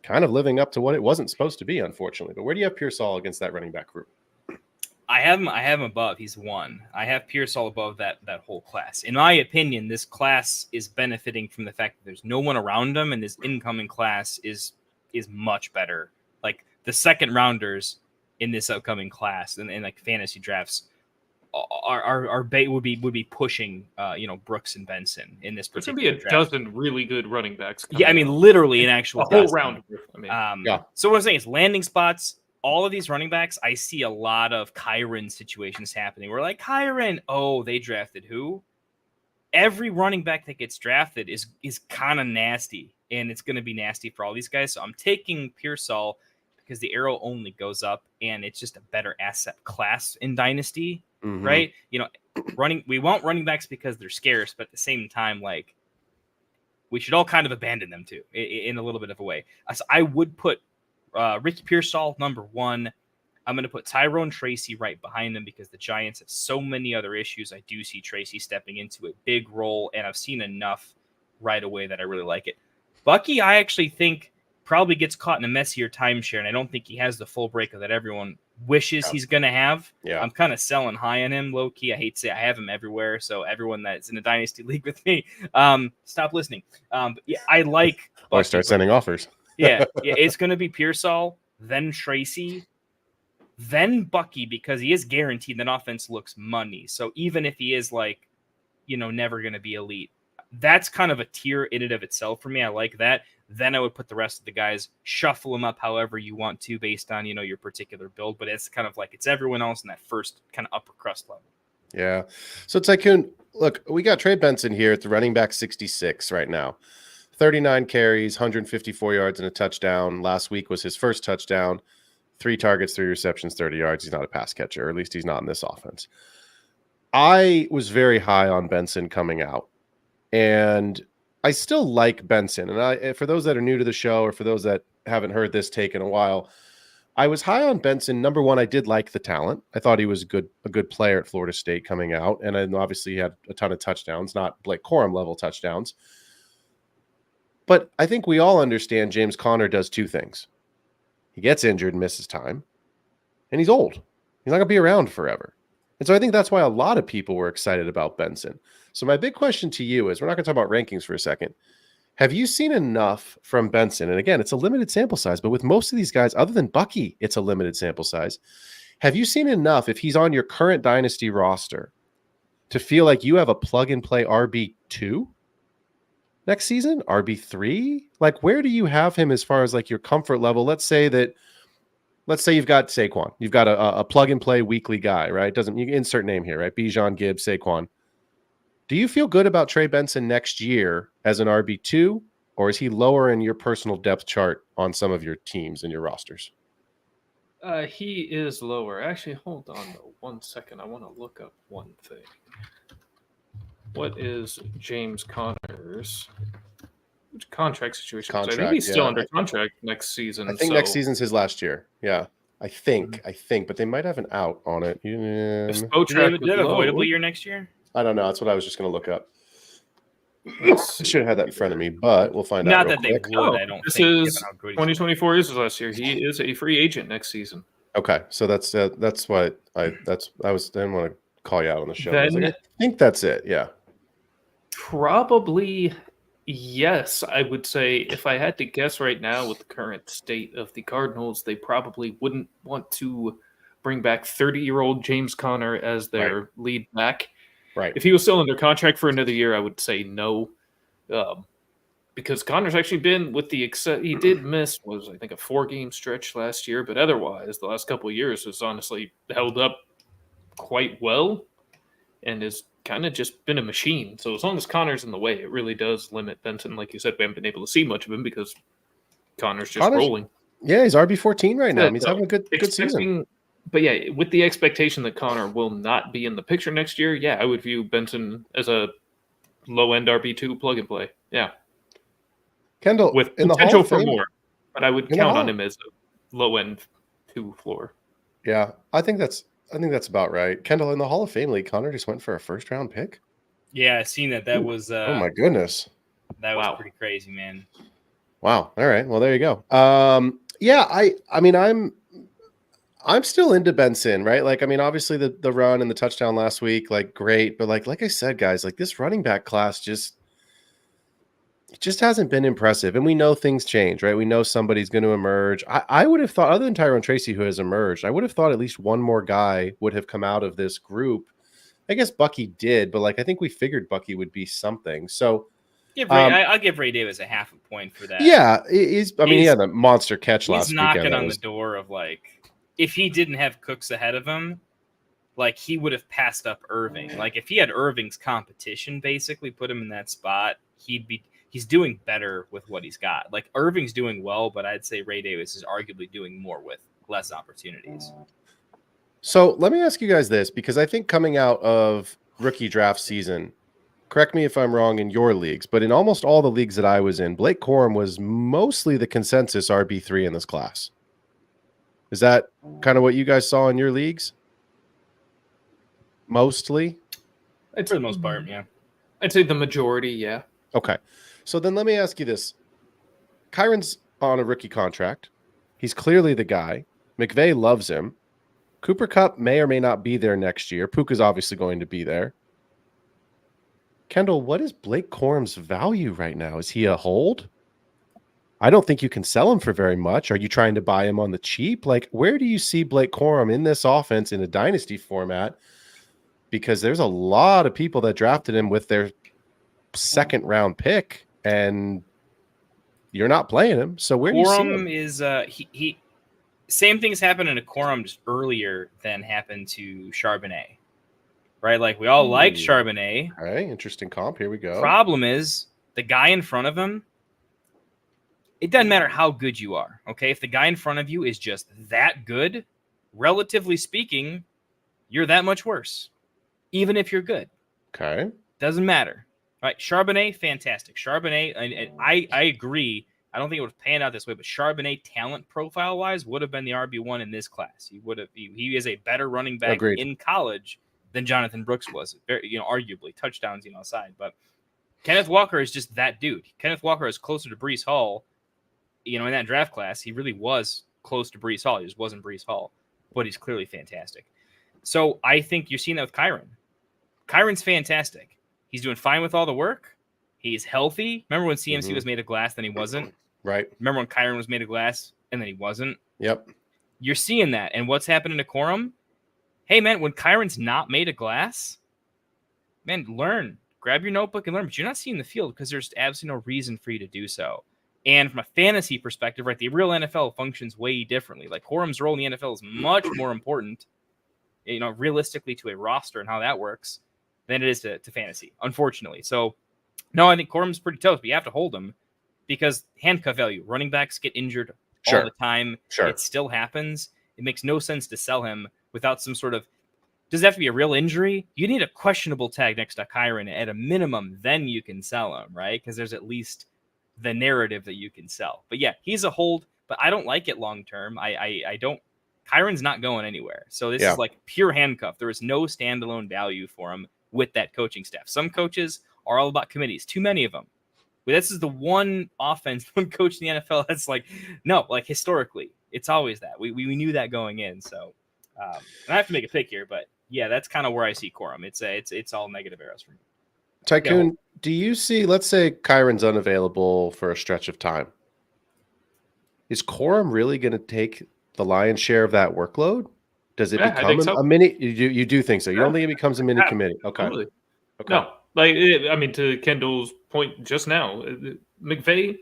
kind of living up to what it wasn't supposed to be, unfortunately. But where do you have Pearsall against that running back group? I have him above. He's 1. I have Pearsall above that whole class. In my opinion, this class is benefiting from the fact that there's no one around him, and this incoming class is much better. Like, the second rounders in this upcoming class and like fantasy drafts would be pushing Brooks and Benson in this particular draft. There's going to be a dozen really good running backs. Yeah, I mean, literally an actual a whole round. Yeah. So what I'm saying is landing spots. All of these running backs, I see a lot of Kyron situations happening. We're like, Kyron, they drafted who? Every running back that gets drafted is kind of nasty, and it's going to be nasty for all these guys. So I'm taking Pearsall because the arrow only goes up, and it's just a better asset class in Dynasty, right? We want running backs because they're scarce, but at the same time, like, we should all kind of abandon them too, in a little bit of a way. So I would put Ricky Pearsall number 1. I'm going to put Tyrone Tracy right behind him because the Giants have so many other issues. I do see Tracy stepping into a big role, and I've seen enough right away that I really like it. Bucky, I actually think probably gets caught in a messier timeshare, and I don't think he has the full breakup that everyone wishes he's going to have. Yeah. I'm kind of selling high on him, low-key. I hate to say I have him everywhere, so everyone that's in a Dynasty League with me, stop listening. But yeah, I like Bucky. Or start sending offers. Yeah, it's going to be Pearsall, then Tracy, then Bucky, because he is guaranteed that offense looks money. So even if he is never going to be elite, that's kind of a tier in and of itself for me. I like that. Then I would put the rest of the guys, shuffle them up however you want to based on, your particular build. But it's kind of like it's everyone else in that first kind of upper crust level. Yeah. So Tycoon, look, we got Trey Benson here at the running back 66 right now. 39 carries, 154 yards and a touchdown. Last week was his first touchdown. 3 targets, 3 receptions, 30 yards. He's not a pass catcher, or at least he's not in this offense. I was very high on Benson coming out, and I still like Benson. And for those that are new to the show, or for those that haven't heard this take in a while, I was high on Benson. Number one, I did like the talent. I thought he was a good player at Florida State coming out, and then obviously he had a ton of touchdowns, not Blake Corum level touchdowns. But I think we all understand James Conner does 2 things. He gets injured and misses time, and he's old. He's not going to be around forever. And so I think that's why a lot of people were excited about Benson. So my big question to you is, we're not going to talk about rankings for a second. Have you seen enough from Benson? And again, it's a limited sample size, but with most of these guys, other than Bucky, it's a limited sample size. Have you seen enough, if he's on your current Dynasty roster, to feel like you have a plug-and-play RB2 next season? RB3? Like, where do you have him as far as like your comfort level? Let's say you've got Saquon. You've got a plug-and-play weekly guy, right? You can insert name here, right? Bijan, Gibbs, Saquon. Do you feel good about Trey Benson next year as an RB2, or is he lower in your personal depth chart on some of your teams and your rosters? He is lower. Actually, hold on 1 second. I want to look up one thing. What is James Conner's contract situation? I think he's still under contract next season. I think next season's his last year. Yeah. I think, but they might have an out on it. Do they have a voidable year next year? I don't know. That's what I was just going to look up. I should have had that in front of me, but we'll find out. Not that they would, I don't this think. This is 2024 is his last year. He is a free agent next season. Okay, so that's what I didn't want to call you out on the show. Then, I think that's it. Yeah. Probably yes. I would say if I had to guess right now with the current state of the Cardinals, they probably wouldn't want to bring back 30-year-old James Conner as their lead back. Right. If he was still under contract for another year, I would say no, because Connor's actually been with the he did miss I think a 4-game stretch last year, but otherwise the last couple of years has honestly held up quite well, and has kind of just been a machine. So as long as Connor's in the way, it really does limit Benson. Like you said, we haven't been able to see much of him because Connor's rolling. Yeah, he's RB14 right now. He's having a good season. But yeah, with the expectation that Conner will not be in the picture next year, yeah, I would view Benson as a low-end RB2 plug-and-play. Yeah. Kendall, with in potential the Hall of for more, but I would count on him as a low-end 2 floor. Yeah, I think that's about right. Kendall, in the Hall of Fame league, Conner just went for a first-round pick. Yeah, I seen that. That was oh my goodness, that was pretty crazy, man. Wow. All right. Well, there you go. Yeah, I mean, I'm still into Benson, right? Like, I mean, obviously the run and the touchdown last week, like, great. But like I said, guys, like, this running back class just hasn't been impressive. And we know things change, right? We know somebody's going to emerge. I would have thought, other than Tyrone Tracy, who has emerged, I would have thought at least one more guy would have come out of this group. I guess Bucky did, but like, I think we figured Bucky would be something. So I'll give Ray Davis a half a point for that. Yeah, he had a monster catch last weekend. He's knocking on the door of, like, if he didn't have Cooks ahead of him, like, he would have passed up Irving. Like, if he had Irving's competition, basically put him in that spot, he's doing better with what he's got. Like, Irving's doing well, but I'd say Ray Davis is arguably doing more with less opportunities. So let me ask you guys this, because I think coming out of rookie draft season, correct me if I'm wrong in your leagues, but in almost all the leagues that I was in, Blake Corum was mostly the consensus RB3 in this class. Is that kind of what you guys saw in your leagues? Mostly? For the most part, yeah. I'd say the majority, yeah. Okay. So then let me ask you this. Kyron's on a rookie contract. He's clearly the guy. McVay loves him. Cooper Kupp may or may not be there next year. Puka's obviously going to be there. Kendall, what is Blake Corum's value right now? Is he a hold? I don't think you can sell him for very much. Are you trying to buy him on the cheap? Like, where do you see Blake Corum in this offense in a dynasty format? Because there's a lot of people that drafted him with their second-round pick, and you're not playing him. So where do you see him? Is he same things happened to Corum just earlier than happened to Charbonnet. right? Like we all like Charbonnet. Okay, interesting comp. Here we go. Problem is the guy in front of him. It doesn't matter how good you are, okay? If the guy in front of you is just that good, relatively speaking, you're that much worse, even if you're good. Okay. Doesn't matter. All right, Charbonnet, fantastic. Charbonnet, and I agree. I don't think it would have panned out this way, but Charbonnet, talent profile-wise, would have been the RB1 in this class. He is a better running back Agreed. in college than Jonathan Brooks was. Very, arguably touchdowns, aside. But Kenneth Walker is just that dude. Kenneth Walker is closer to Breece Hall. In that draft class, he really was close to Breece Hall. He just wasn't Breece Hall, but he's clearly fantastic. So I think you're seeing that with Kyron. Kyron's fantastic. He's doing fine with all the work. He's healthy. Remember when CMC was made of glass, then he wasn't? Right. Remember when Kyron was made of glass, and then he wasn't? Yep. You're seeing that. And what's happening to Corum? Hey, man, when Kyron's not made of glass, man, learn. Grab your notebook and learn. But you're not seeing the field because there's absolutely no reason for you to do so. And from a fantasy perspective, right, the real NFL functions way differently. Like Corum's role in the NFL is much more important, realistically to a roster and how that works than it is to fantasy, unfortunately. So, no, I think Corum's pretty tough, but you have to hold him because handcuff value. Running backs get injured all the time. Sure. It still happens. It makes no sense to sell him without some sort of – does it have to be a real injury? You need a questionable tag next to Kyron at a minimum. Then you can sell him, right? Because there's at least – the narrative that you can sell. But yeah, he's a hold, but I don't like it long term. I don't. Kyron's not going anywhere. So this is like pure handcuff. There is no standalone value for him with that coaching staff. Some coaches are all about committees. Too many of them. But this is the one offense, one coach in the NFL that's like, no, like historically, it's always that. We knew that going in. So and I have to make a pick here, but yeah, that's kind of where I see Corum. It's all negative arrows for me. Tycoon, do you see, let's say Kyron's unavailable for a stretch of time. Is Corum really going to take the lion's share of that workload? Does it become a mini? You do think so? You don't think it becomes a mini committee? Okay. Totally. Okay. No, to Kendall's point just now, McVay,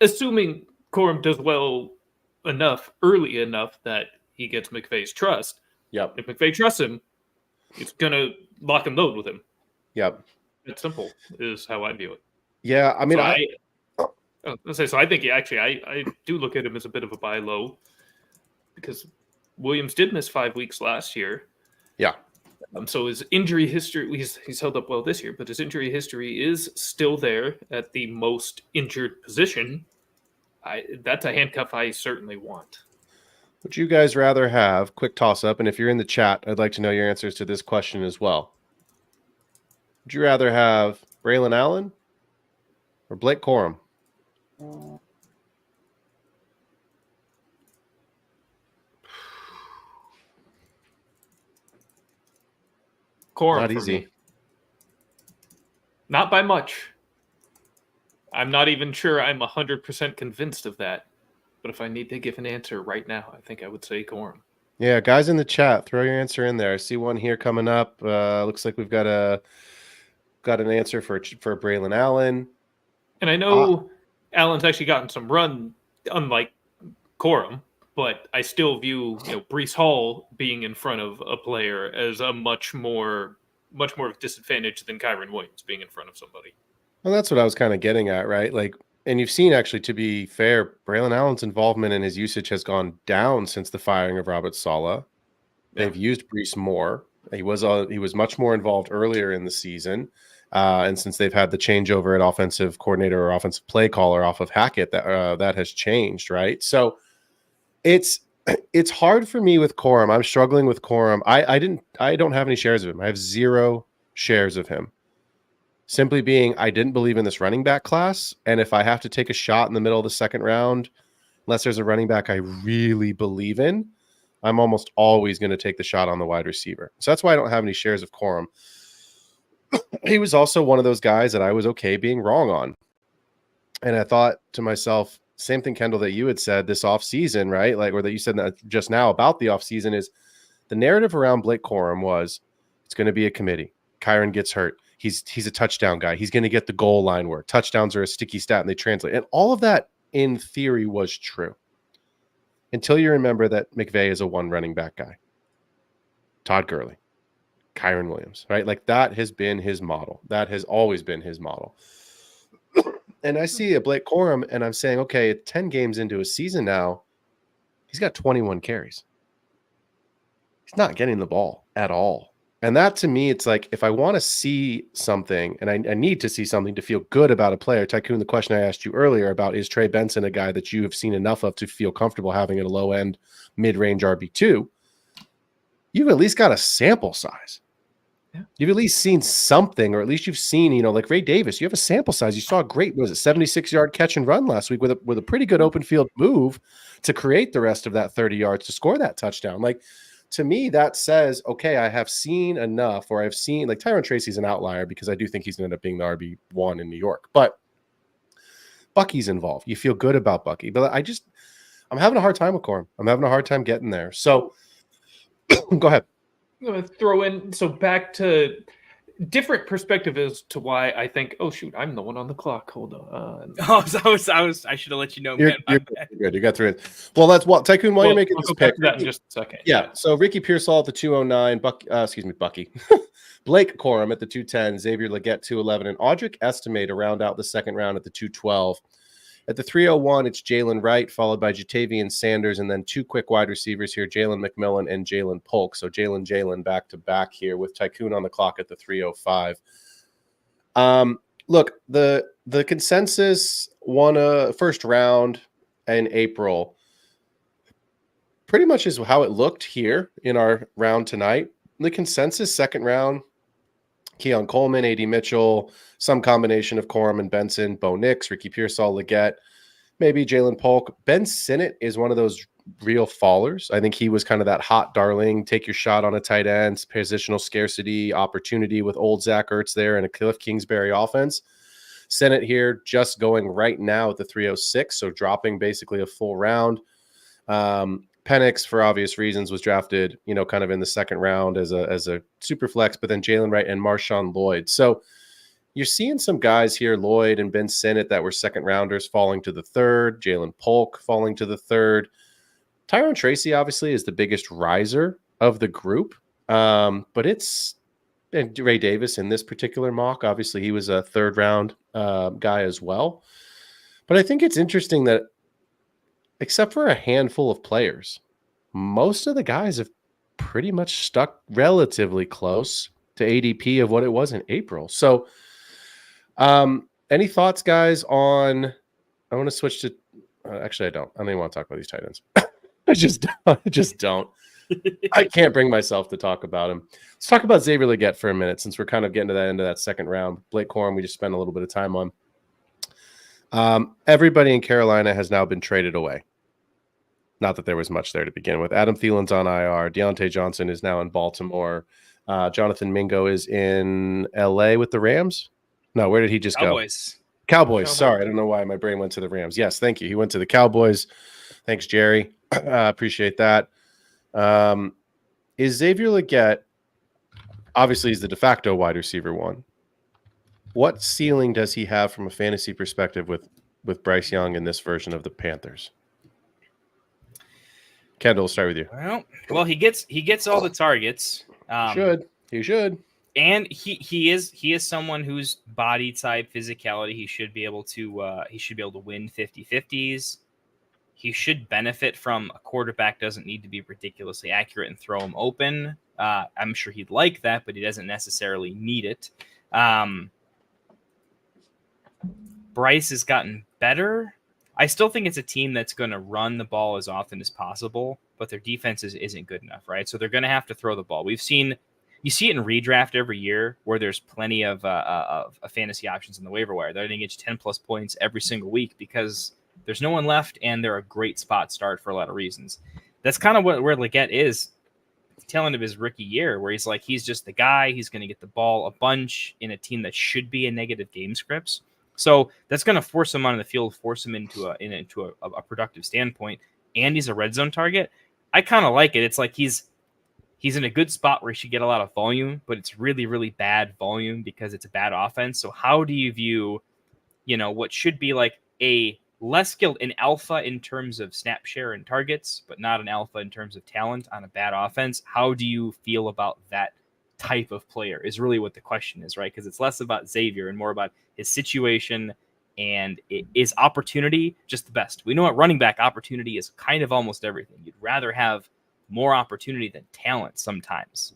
assuming Corum does well enough, early enough that he gets McVay's trust. Yep. If McVay trusts him, he's going to lock and load with him. Yep. It's simple, is how I view it. Yeah, I mean, so I think I do look at him as a bit of a buy low because Williams did miss 5 weeks last year. Yeah. So his injury history, he's held up well this year, but his injury history is still there at the most injured position. That's a handcuff I certainly want. Would you guys rather have, quick toss up, and if you're in the chat, I'd like to know your answers to this question as well. Would you rather have Braylon Allen or Blake Corum? Corum Not for easy. me. Not by much. I'm not even sure I'm 100% convinced of that. But if I need to give an answer right now, I think I would say Corum. Yeah, guys in the chat, throw your answer in there. I see one here coming up. Looks like we've got an answer for Braylon Allen. And I know Allen's actually gotten some run, unlike Corum, but I still view Breece Hall being in front of a player as a much more of a disadvantage than Kyron Williams being in front of somebody. Well, that's what I was kind of getting at, right? Like, and you've seen, actually, to be fair, Braylon Allen's involvement in his usage has gone down since the firing of Robert Saleh. They've used Breece more. He was much more involved earlier in the season. And since they've had the changeover at offensive coordinator or offensive play caller off of Hackett, that has changed, right? So it's hard for me with Corum. I'm struggling with Corum. I don't have any shares of him. I have 0 shares of him. Simply being, I didn't believe in this running back class. And if I have to take a shot in the middle of the second round, unless there's a running back I really believe in, I'm almost always going to take the shot on the wide receiver. So that's why I don't have any shares of Corum. He was also one of those guys that I was okay being wrong on. And I thought to myself, same thing, Kendall, that you had said this offseason, right? Like, or that you said that just now about the offseason, is the narrative around Blake Corum was it's going to be a committee. Kyron gets hurt. He's a touchdown guy. He's going to get the goal line work. Touchdowns are a sticky stat and they translate. And all of that in theory was true. Until you remember that McVay is a one running back guy. Todd Gurley. Kyron Williams, right? Like that has been his model. That has always been his model. And I see a Blake Corum and I'm saying, okay, 10 games into a season now, he's got 21 carries. He's not getting the ball at all. And that to me, it's like, if I want to see something and I need to see something to feel good about a player, Tycoon, the question I asked you earlier about, is Trey Benson a guy that you have seen enough of to feel comfortable having at a low end, mid-range RB2? You've at least got a sample size. Yeah. You've at least seen something, or at least you've seen, you know, like Ray Davis, you have a sample size. You saw a great, was it 76-yard catch and run last week with a pretty good open field move to create the rest of that 30 yards to score that touchdown. Like, to me, that says, okay, I have seen enough, or I've seen, like, Tyron Tracy's an outlier because I do think he's going to end up being the RB1 in New York, but Bucky's involved. You feel good about Bucky, but I'm having a hard time with Corum. I'm having a hard time getting there. So go ahead. I'm going to throw in, so back to different perspective as to why I think, oh shoot, I'm the one on the clock. Hold on. I should have let you know. You're good. You got through it. Well, that's what Tycoon. While you're making this pick, that in just a second. Yeah. So Ricky Pearsall at the 209. Bucky. Blake Corum at the 210. Xavier Legette 211, and Audric Estimate to round out the second round at the 212. At the 301, it's Jalen Wright, followed by Jatavian Sanders, and then two quick wide receivers here, Jalen McMillan and Jalen Polk. So Jalen back to back here with Tycoon on the clock at the 305. Look, the consensus won a first round in April. Pretty much is how it looked here in our round tonight. The consensus second round, Keon Coleman, A.D. Mitchell, some combination of Corum and Benson, Bo Nix, Ricky Pearsall, Legette, maybe Jalen Polk. Ben Sinnott is one of those real fallers. I think he was kind of that hot darling, take your shot on a tight end, positional scarcity opportunity with old Zach Ertz there and a Cliff Kingsbury offense. Sinnott here just going right now at the 306, so dropping basically a full round. Penix, for obvious reasons, was drafted, you know, kind of in the second round as a super flex, but then Jalen Wright and Marshawn Lloyd. So you're seeing some guys here, Lloyd and Ben Sinnott, that were second rounders falling to the third, Jalen Polk falling to the third. Tyron Tracy obviously is the biggest riser of the group, but it's and Ray Davis in this particular mock. Obviously, he was a third round guy as well. But I think it's interesting that except for a handful of players, most of the guys have pretty much stuck relatively close to ADP of what it was in April. So any thoughts, guys, on – I want to switch to actually, I don't even want to talk about these tight ends. I just don't. I can't bring myself to talk about him. Let's talk about Xavier Legette for a minute, since we're kind of getting to that end of that second round. Blake Corum, we just spent a little bit of time on. Everybody in Carolina has now been traded away. Not that there was much there to begin with. Adam Thielen's on IR. Deontay Johnson is now in Baltimore. Jonathan Mingo is in LA with the Rams. No, where did he just go? Cowboys. Sorry, I don't know why my brain went to the Rams. Yes, thank you. He went to the Cowboys. Thanks, Jerry. Appreciate that. Is Xavier Legette, obviously he's the de facto wide receiver one. What ceiling does he have from a fantasy perspective with Bryce Young in this version of the Panthers? Kendall, we'll start with you. Well, he gets all the targets. He should. And he is someone whose body type, physicality, he should be able to win 50-50s. He should benefit from a quarterback doesn't need to be ridiculously accurate and throw him open. I'm sure he'd like that, but he doesn't necessarily need it. Bryce has gotten better. I still think it's a team that's going to run the ball as often as possible, but their defense isn't good enough, right? So they're going to have to throw the ball. You see it in redraft every year where there's plenty of fantasy options in the waiver wire. They're going to get you 10+ points every single week because there's no one left and they're a great spot start for a lot of reasons. That's kind of where Legette is tail end of his rookie year, where he's just the guy. He's going to get the ball a bunch in a team that should be in negative game scripts. So that's going to force him on the field, force him into a productive standpoint, and he's a red zone target. I kind of like it. It's like he's in a good spot where he should get a lot of volume, but it's really, really bad volume because it's a bad offense. So how do you view, what should be like a less skilled, an alpha in terms of snap share and targets, but not an alpha in terms of talent on a bad offense? How do you feel about that type of player is really what the question is, right? Because it's less about Xavier and more about his situation. And is opportunity just the best? We know at running back, opportunity is kind of almost everything. You'd rather have more opportunity than talent sometimes.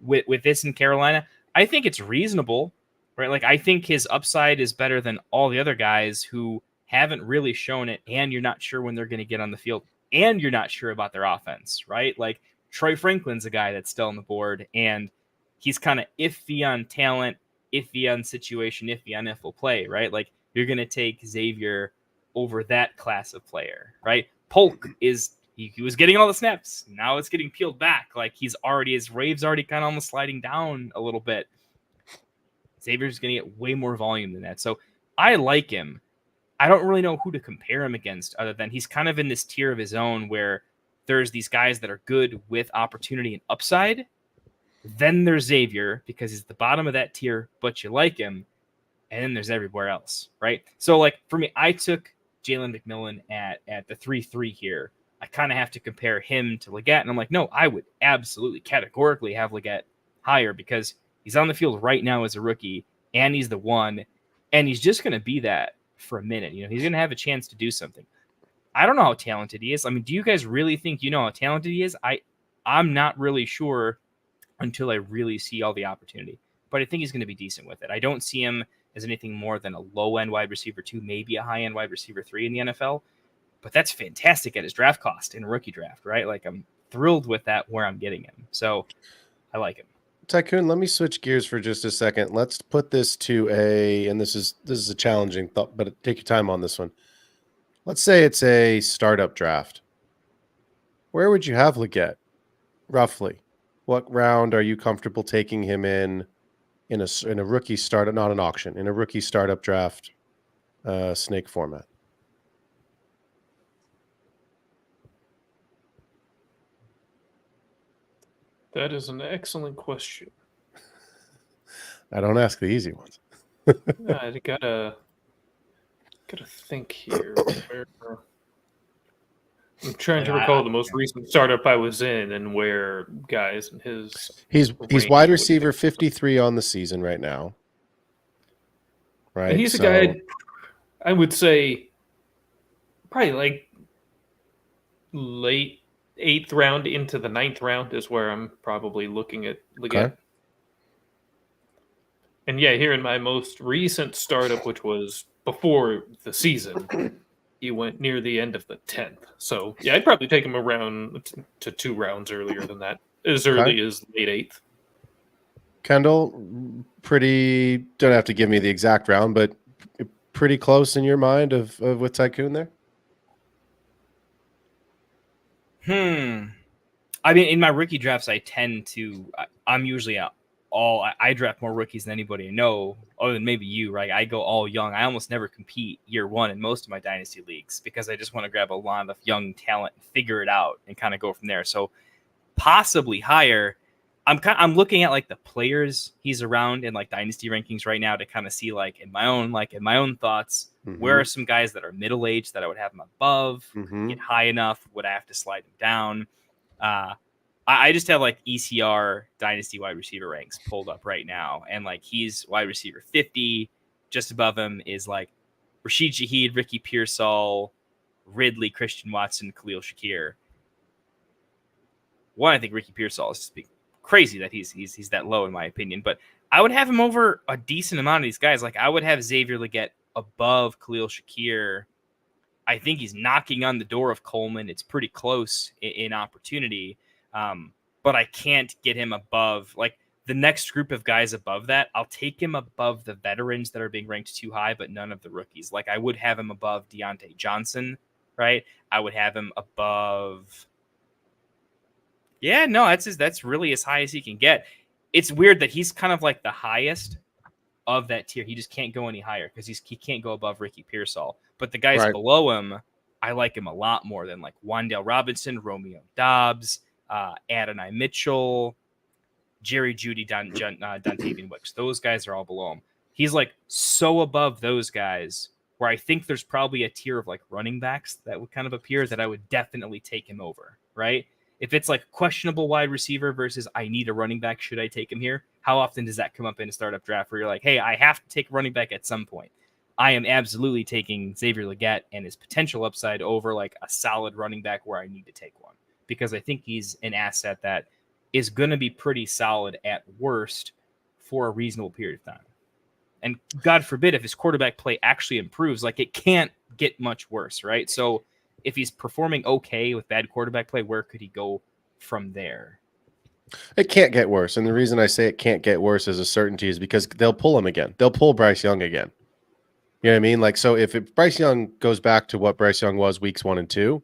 With this in Carolina, I think it's reasonable, right? Like, I think his upside is better than all the other guys who haven't really shown it, and you're not sure when they're going to get on the field, and you're not sure about their offense, right? Like, Troy Franklin's a guy that's still on the board, and he's kind of iffy on talent, iffy on situation, iffy on if he'll play, right? Like, you're going to take Xavier over that class of player, right? Polk is, he was getting all the snaps. Now it's getting peeled back. Like, his wave's already kind of almost sliding down a little bit. Xavier's going to get way more volume than that. So I like him. I don't really know who to compare him against other than he's kind of in this tier of his own where there's these guys that are good with opportunity and upside. Then there's Xavier because he's at the bottom of that tier, but you like him. And then there's everywhere else, right? So, like, for me, I took Jalen McMillan at the 3-3 here. I kind of have to compare him to Leggett. And I'm like, no, I would absolutely categorically have Leggett higher because he's on the field right now as a rookie, and he's the one, and he's just going to be that for a minute. You know, he's going to have a chance to do something. I don't know how talented he is. I mean, do you guys really think you know how talented he is? I'm not really sure until I really see all the opportunity. But I think he's going to be decent with it. I don't see him as anything more than a low-end wide receiver 2, maybe a high-end wide receiver 3 in the NFL. But that's fantastic at his draft cost in a rookie draft, right? Like, I'm thrilled with that where I'm getting him. So I like him. Tycoon, let me switch gears for just a second. Let's put this to and this is a challenging thought, but take your time on this one. Let's say it's a startup draft. Where would you have Leggett, roughly? What round are you comfortable taking him in a rookie startup, not an auction, in a rookie startup draft snake format? That is an excellent question. I don't ask the easy ones. I gotta think here. I'm trying to recall the most recent startup I was in and where guys and his. He's wide receiver 53 on the season right now. Right. And he's a guy I would say probably like late 8th round into the 9th round is where I'm probably looking at Leggett. Okay. And yeah, here in my most recent startup, which was before the season, he went near the end of the 10th. So yeah, I'd probably take him around to 2 rounds earlier than that, as early as late 8th. Kendall, don't have to give me the exact round, but pretty close in your mind of with Tycoon there? I mean, in my rookie drafts, I'm usually I draft more rookies than anybody I know, other than maybe you, right? I go all young. I almost never compete year one in most of my dynasty leagues because I just want to grab a lot of young talent and figure it out and kind of go from there. So possibly higher. I'm looking at like the players he's around in like dynasty rankings right now to kind of see like in my own thoughts, where are some guys that are middle aged that I would have him above, get high enough? Would I have to slide him down? I just have like ECR dynasty wide receiver ranks pulled up right now. And like he's wide receiver 50. Just above him is like Rashid Shaheed, Ricky Pearsall, Ridley, Christian Watson, Khalil Shakir. One, I think Ricky Pearsall is just crazy that he's that low in my opinion. But I would have him over a decent amount of these guys. Like I would have Xavier Leggett above Khalil Shakir. I think he's knocking on the door of Coleman. It's pretty close in opportunity. But I can't get him above like the next group of guys above that. I'll take him above the veterans that are being ranked too high, but none of the rookies. Like I would have him above Deontay Johnson, right? I would have him above. Yeah, no, that's really as high as he can get. It's weird that he's kind of like the highest of that tier. He just can't go any higher because he can't go above Ricky Pearsall. But the guys below him, I like him a lot more than like Wan'Dale Robinson, Romeo Dobbs, Adonai Mitchell, Jerry Jeudy, Dontavian Wicks. Those guys are all below him. He's like so above those guys where I think there's probably a tier of like running backs that would kind of appear that I would definitely take him over, right? If it's like questionable wide receiver versus I need a running back, should I take him here? How often does that come up in a startup draft where you're like, hey, I have to take a running back at some point? I am absolutely taking Xavier Legette and his potential upside over like a solid running back where I need to take one, because I think he's an asset that is going to be pretty solid at worst for a reasonable period of time. And God forbid if his quarterback play actually improves, like it can't get much worse, right? So if he's performing okay with bad quarterback play, where could he go from there? It can't get worse. And the reason I say it can't get worse as a certainty is because they'll pull him again. They'll pull Bryce Young again. You know what I mean? Like, so if Bryce Young goes back to what Bryce Young was weeks 1 and 2,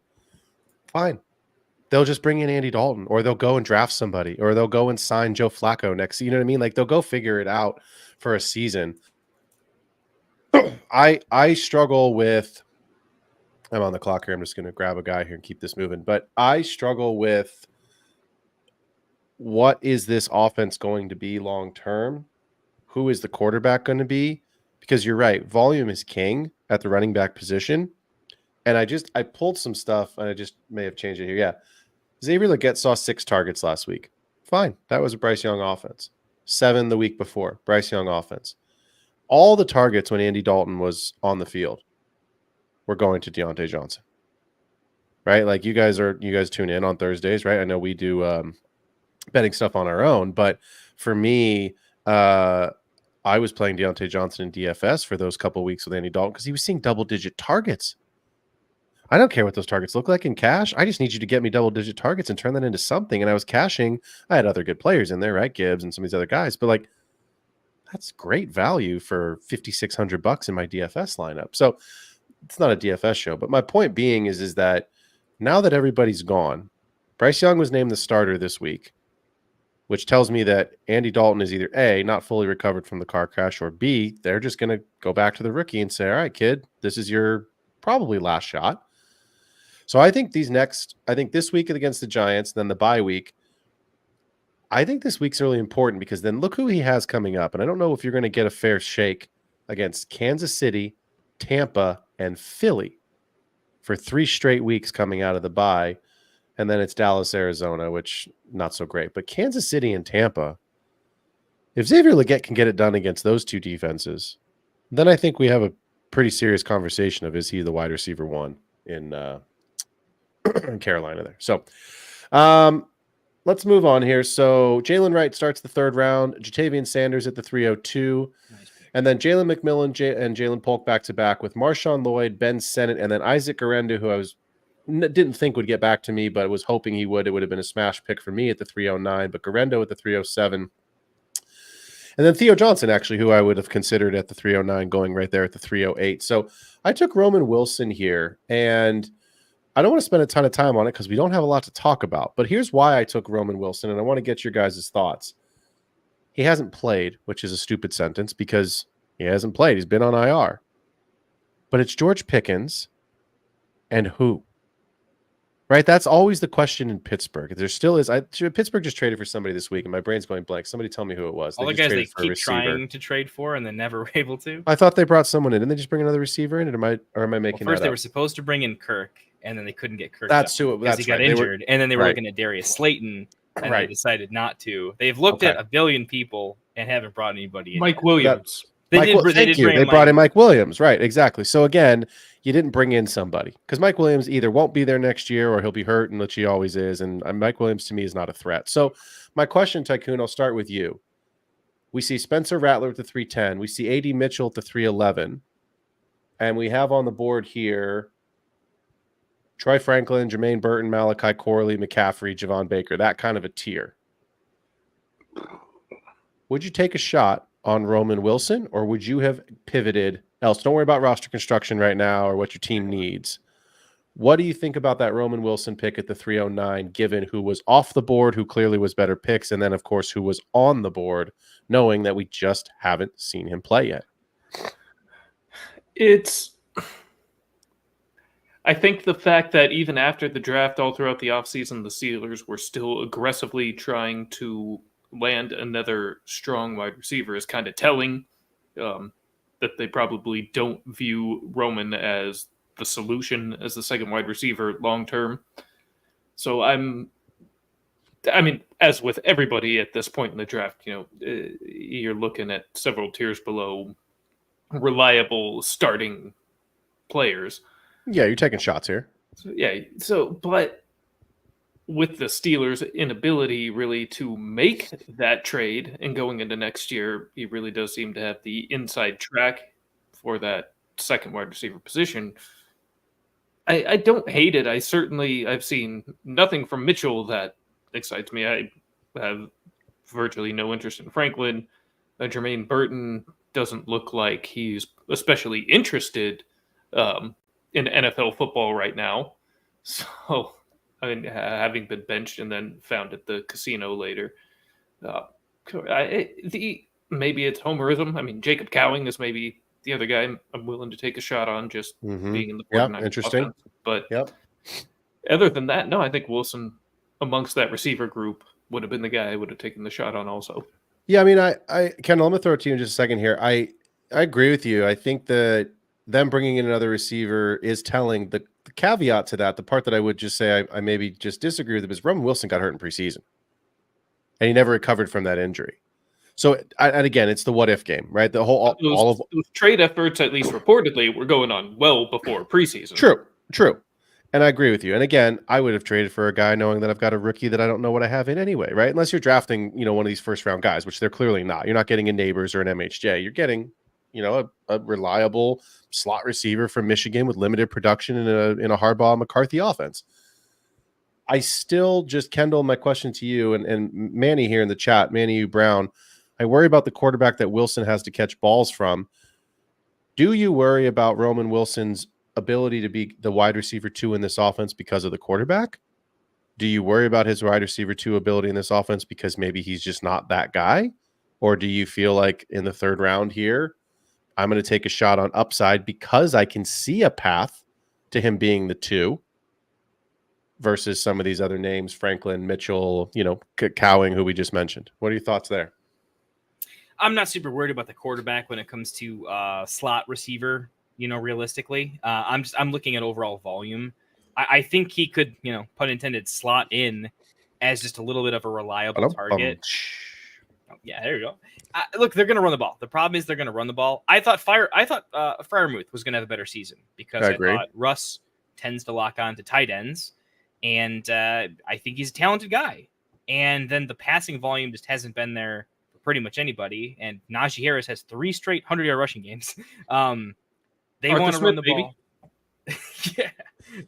fine. They'll just bring in Andy Dalton, or they'll go and draft somebody, or they'll go and sign Joe Flacco next. You know what I mean? Like, they'll go figure it out for a season. I struggle with, I'm on the clock here. I'm just going to grab a guy here and keep this moving. But I struggle with, what is this offense going to be long term? Who is the quarterback going to be? Because you're right, volume is king at the running back position. And I pulled some stuff, and I just may have changed it here. Yeah. Xavier Legette saw 6 targets last week. Fine. That was a Bryce Young offense. 7 the week before. Bryce Young offense. All the targets when Andy Dalton was on the field were going to Deontay Johnson. Right? Like, you guys tune in on Thursdays, right? I know we do betting stuff on our own, but for me, I was playing Deontay Johnson in DFS for those couple of weeks with Andy Dalton because he was seeing double-digit targets. I don't care what those targets look like in cash. I just need you to get me double-digit targets and turn that into something. And I was cashing. I had other good players in there, right? Gibbs and some of these other guys. But, like, that's great value for $5,600 in my DFS lineup. So it's not a DFS show. But my point being is that now that everybody's gone, Bryce Young was named the starter this week, which tells me that Andy Dalton is either A, not fully recovered from the car crash, or B, they're just going to go back to the rookie and say, all right, kid, this is your probably last shot. So I think this week against the Giants, then the bye week, I think this week's really important because then look who he has coming up. And I don't know if you're going to get a fair shake against Kansas City, Tampa, and Philly for 3 straight weeks coming out of the bye. And then it's Dallas, Arizona, which not so great. But Kansas City and Tampa, if Xavier Legette can get it done against those 2 defenses, then I think we have a pretty serious conversation of, is he the wide receiver 1 in Carolina there. So let's move on here. So Jalen Wright starts the 3rd round. Jatavian Sanders at the 302. Nice. And then Jalen McMillan and Jalen Polk back-to-back with Marshawn Lloyd, Ben Sennett, and then Isaac Garenda, who I didn't think would get back to me, but was hoping he would. It would have been a smash pick for me at the 309, but Garendo at the 307. And then Theo Johnson, actually, who I would have considered at the 309, going right there at the 308. So I took Roman Wilson here, and I don't want to spend a ton of time on it because we don't have a lot to talk about. But here's why I took Roman Wilson, and I want to get your guys' thoughts. He hasn't played, which is a stupid sentence because he hasn't played. He's been on IR. But it's George Pickens and who? Right? That's always the question in Pittsburgh. There still is. Pittsburgh just traded for somebody this week, and my brain's going blank. Somebody tell me who it was. All the guys they keep trying to trade for and then never were able to. I thought they brought someone in. Didn't they just bring another receiver in? Or am I making that up? First, they were supposed to bring in Kirk, and then they couldn't get Kirk. That's who it was. He got injured, and then they were looking at Darius Slayton, and they decided not to. They've looked at a billion people and haven't brought anybody in. Mike Williams. They brought in Mike Williams. Right, exactly. So again, you didn't bring in somebody because Mike Williams either won't be there next year or he'll be hurt, which he always is. And Mike Williams to me is not a threat. So my question, Tycoon, I'll start with you. We see Spencer Rattler at the 310. We see A.D. Mitchell at the 311. And we have on the board here Troy Franklin, Jermaine Burton, Malachi Corley, McCaffrey, Javon Baker, that kind of a tier. Would you take a shot on Roman Wilson, or would you have pivoted else? Don't worry about roster construction right now or what your team needs. What do you think about that Roman Wilson pick at the 309, given who was off the board, who clearly was better picks, and then, of course, who was on the board, knowing that we just haven't seen him play yet? I think the fact that even after the draft, all throughout the offseason, the Steelers were still aggressively trying to land another strong wide receiver is kind of telling. That they probably don't view Roman as the solution as the second wide receiver long term. So I'm I mean, as with everybody at this point in the draft, you're looking at several tiers below reliable starting players. Yeah, you're taking shots here. But with the Steelers' inability really to make that trade and going into next year, he really does seem to have the inside track for that second wide receiver position. I don't hate it. I've seen nothing from Mitchell that excites me. I have virtually no interest in Franklin. Jermaine Burton doesn't look like he's especially interested in NFL football right now. So, I mean, having been benched and then found at the casino later, maybe it's homerism. I mean, Jacob Cowing is maybe the other guy I'm willing to take a shot on, just being in the 49ers interesting. offense. But other than that, no, I think Wilson amongst that receiver group would have been the guy I would have taken the shot on also. Yeah, I mean, Kendall, I'm gonna throw it to you in just a second here. I agree with you. I think that them bringing in another receiver is telling. The caveat to that, the part that I would just say I maybe just disagree with, is Roman Wilson got hurt in preseason, and he never recovered from that injury. So, and again, it's the what if game, right? The whole those trade efforts, at least reportedly, were going on well before preseason. True. And I agree with you. And again, I would have traded for a guy knowing that I've got a rookie that I don't know what I have in anyway, right? Unless you're drafting, one of these first round guys, which they're clearly not. You're not getting a Neighbors or an MHJ. You're getting, a reliable slot receiver from Michigan with limited production in a Harbaugh McCarthy offense. I still just, Kendall, my question to you and Manny here in the chat, Manny U. Brown, I worry about the quarterback that Wilson has to catch balls from. Do you worry about Roman Wilson's ability to be the wide receiver 2 in this offense because of the quarterback? Do you worry about his wide receiver 2 ability in this offense because maybe he's just not that guy? Or do you feel like in the third round here, I'm going to take a shot on upside because I can see a path to him being the 2 versus some of these other names, Franklin, Mitchell, Cowing, who we just mentioned? What are your thoughts there? I'm not super worried about the quarterback when it comes to slot receiver. Realistically, I'm looking at overall volume. I think he could, pun intended, slot in as just a little bit of a reliable target. Oh, yeah, there you go. Look, they're going to run the ball. The problem is they're going to run the ball. I thought Freiermuth was going to have a better season because I thought Russ tends to lock on to tight ends, and I think he's a talented guy. And then the passing volume just hasn't been there for pretty much anybody. And Najee Harris has 3 straight 100-yard rushing games. They want to run the ball. Yeah,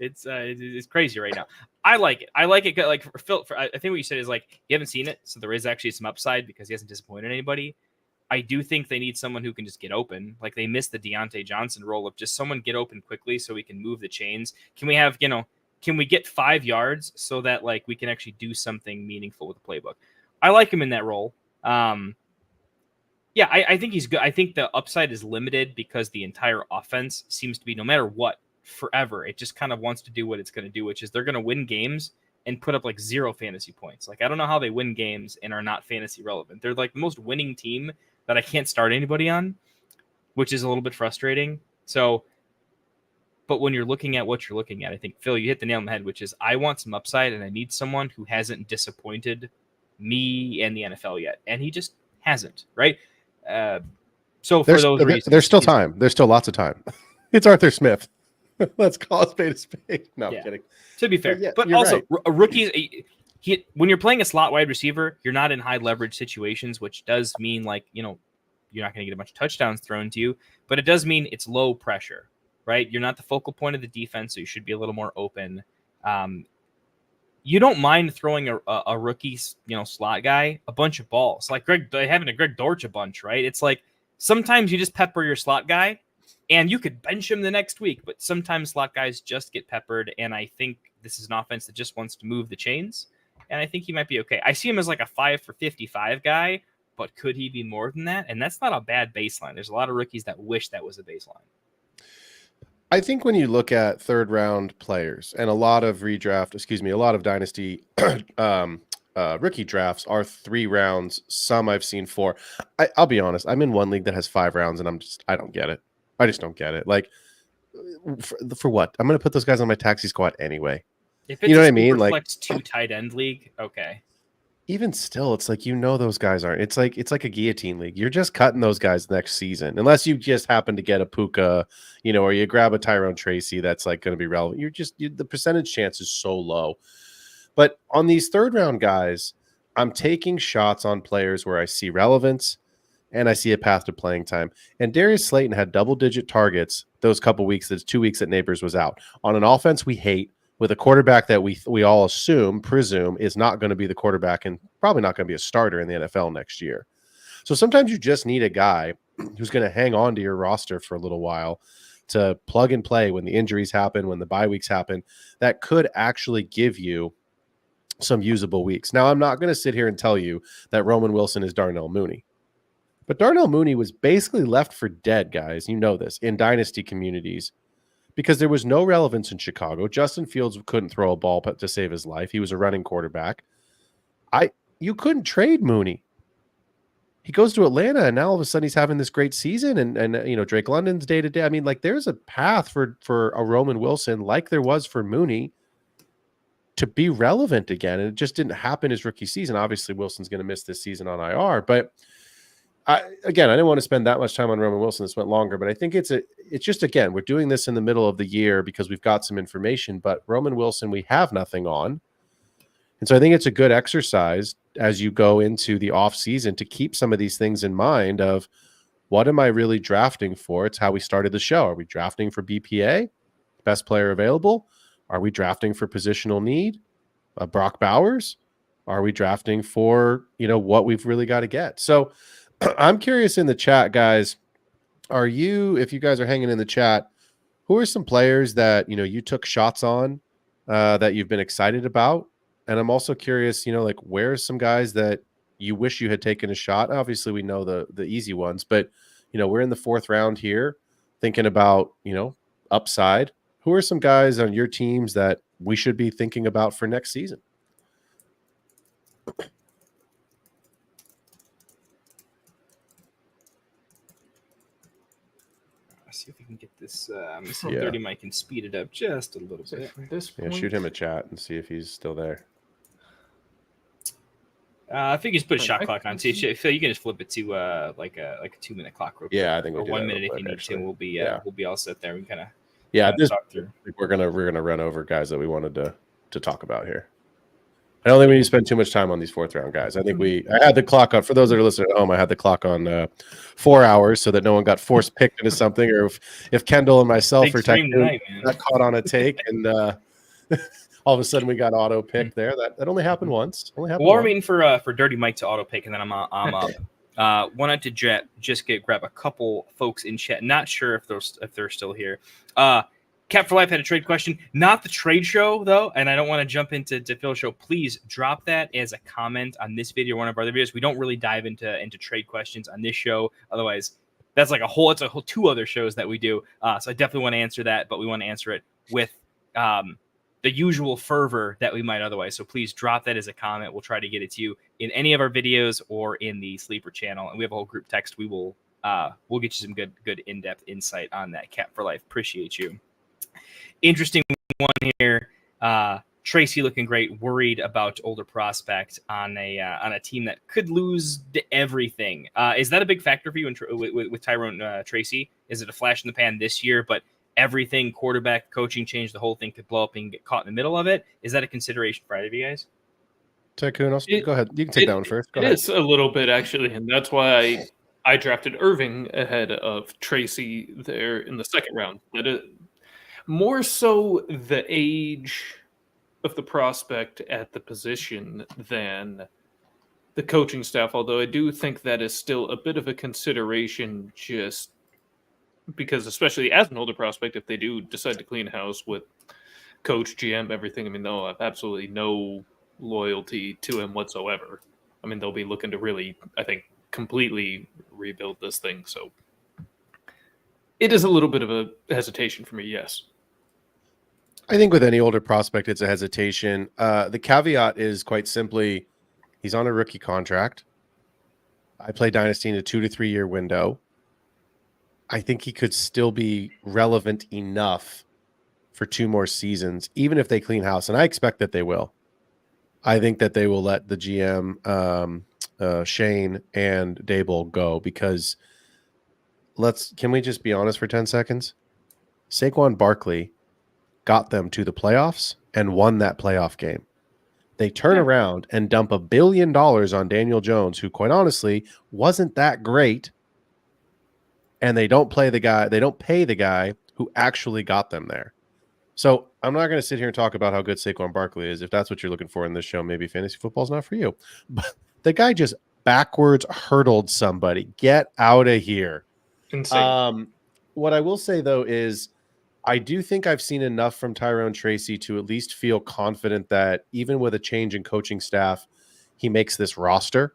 it's crazy right now. I like it. Like for Phil, I think what you said is like you haven't seen it, so there is actually some upside because he hasn't disappointed anybody. I do think they need someone who can just get open. Like they missed the Deontay Johnson role of just someone get open quickly so we can move the chains. Can we have can we get 5 yards so that like we can actually do something meaningful with the playbook? I like him in that role. Yeah, I think he's good. I think the upside is limited because the entire offense seems to be, no matter what, forever. It just kind of wants to do what it's going to do, which is they're going to win games and put up like 0 fantasy points. Like, I don't know how they win games and are not fantasy relevant. They're like the most winning team that I can't start anybody on, which is a little bit frustrating. So, but when you're looking at what you're looking at, I think, Phil, you hit the nail on the head, which is I want some upside and I need someone who hasn't disappointed me and the NFL yet. And he just hasn't, right? So for those reasons, there's still time. There's still lots of time. It's Arthur Smith. Let's call a spade a spade. No, I'm kidding. To be fair, but also right. A rookie, when you're playing a slot wide receiver, you're not in high leverage situations, which does mean like, you're not going to get a bunch of touchdowns thrown to you, but it does mean it's low pressure, right? You're not the focal point of the defense, so you should be a little more open. You don't mind throwing a rookie, slot guy a bunch of balls, like having a Greg Dortch a bunch, right? It's like sometimes you just pepper your slot guy, and you could bench him the next week. But sometimes slot guys just get peppered, and I think this is an offense that just wants to move the chains, and I think he might be okay. I see him as like a 5 for 55 guy, but could he be more than that? And that's not a bad baseline. There's a lot of rookies that wish that was a baseline. I think when you look at third round players and a lot of dynasty rookie drafts are 3 rounds. Some I've seen 4. I'll be honest. I'm in one league that has 5 rounds and I don't get it. I just don't get it. Like for what? I'm going to put those guys on my taxi squad anyway. If it's you know what I mean? Like 2 tight end league. Okay. even still, it's like, those guys aren't. It's like a guillotine league. You're just cutting those guys next season, unless you just happen to get a Puka, or you grab a Tyrone Tracy that's like going to be relevant. The percentage chance is so low. But on these third round guys, I'm taking shots on players where I see relevance and I see a path to playing time. And Darius Slayton had double-digit targets those couple weeks. Those 2 weeks that Neighbors was out on an offense we hate, with a quarterback that we all presume is not going to be the quarterback and probably not going to be a starter in the NFL next year. So sometimes you just need a guy who's going to hang on to your roster for a little while to plug and play when the injuries happen, when the bye weeks happen, that could actually give you some usable weeks. Now, I'm not going to sit here and tell you that Roman Wilson is Darnell Mooney, but Darnell Mooney was basically left for dead, guys. You know this, in dynasty communities, because there was no relevance in Chicago. Justin Fields couldn't throw a ball to save his life. He was a running quarterback. You couldn't trade Mooney. He goes to Atlanta, and now all of a sudden he's having this great season, and Drake London's day to day. I mean, like, there's a path for a Roman Wilson, like there was for Mooney, to be relevant again, and it just didn't happen his rookie season. Obviously, Wilson's going to miss this season on IR, but I didn't want to spend that much time on Roman Wilson. This went longer, but I think it's just, again, we're doing this in the middle of the year because we've got some information, but Roman Wilson, we have nothing on. And so I think it's a good exercise as you go into the off season to keep some of these things in mind of, what am I really drafting for? It's how we started the show. Are we drafting for BPA, best player available? Are we drafting for positional need? Brock Bowers? Are we drafting for, what we've really got to get? So I'm curious in the chat, guys, if you guys are hanging in the chat, who are some players that, you took shots on that you've been excited about? And I'm also curious, where are some guys that you wish you had taken a shot? Obviously, we know the easy ones, but, we're in the 4th round here thinking about, upside. Who are some guys on your teams that we should be thinking about for next season? See if we can get this 30 mic can speed it up just a little bit. Shoot him a chat and see if he's still there. I think you just put a shot clock on too. Phil, you can just flip it to like a 2-minute clock real quick. Yeah, I think or 1 minute if you need to. We'll be all set there. We kind of talk through. We're gonna run over guys that we wanted to talk about here. I don't think we need to spend too much time on these 4th round guys. I think I had the clock on, for those that are listening at home, I had the clock on 4 hours so that no one got force picked into something, or if Kendall and myself got caught on a take and all of a sudden we got auto picked there. That only happened once. Warming for Dirty Mike to auto pick, and then I'm up. Wanted to just grab a couple folks in chat. Not sure if they're still here. Cap for Life had a trade question, not the trade show though, and I don't want to jump into Phil's show. Please drop that as a comment on this video or one of our other videos. We don't really dive into trade questions on this show. Otherwise, that's like it's a whole 2 other shows that we do. So I definitely want to answer that, but we want to answer it with the usual fervor that we might otherwise. So please drop that as a comment. We'll try to get it to you in any of our videos or in the Sleeper channel. And we have a whole group text. We'll get you some good in-depth insight on that. Cap for Life, appreciate you. Interesting one here. Tracy looking great. Worried about older prospect on a team that could lose everything. Is that a big factor for you with Tyrone Tracy? Is it a flash in the pan this year, but everything quarterback coaching change, the whole thing could blow up and get caught in the middle of it? Is that a consideration for either of you guys? Tycoon, go ahead. You can take that one first. Go ahead. It's a little bit actually, and that's why I drafted Irving ahead of Tracy there in the 2nd round. More so the age of the prospect at the position than the coaching staff, although I do think that is still a bit of a consideration, just because, especially as an older prospect, if they do decide to clean house with coach, GM, everything, I mean, they'll have absolutely no loyalty to him whatsoever. I mean, they'll be looking to really, I think, completely rebuild this thing. So it is a little bit of a hesitation for me, yes. I think with any older prospect, it's a hesitation. The caveat is quite simply, he's on a rookie contract. I play Dynasty in a 2 to 3 year window. I think he could still be relevant enough for 2 more seasons, even if they clean house. And I expect that they will. I think that they will let the GM Shane and Dable go because can we just be honest for 10 seconds? Saquon Barkley got them to the playoffs and won that playoff game. They turn around and dump $1 billion on Daniel Jones, who quite honestly wasn't that great. And they don't pay the guy who actually got them there. So I'm not going to sit here and talk about how good Saquon Barkley is. If that's what you're looking for in this show, maybe fantasy football's not for you. But the guy just backwards hurdled somebody. Get out of here. Insane. What I will say, though, is I do think I've seen enough from Tyrone Tracy to at least feel confident that even with a change in coaching staff, he makes this roster.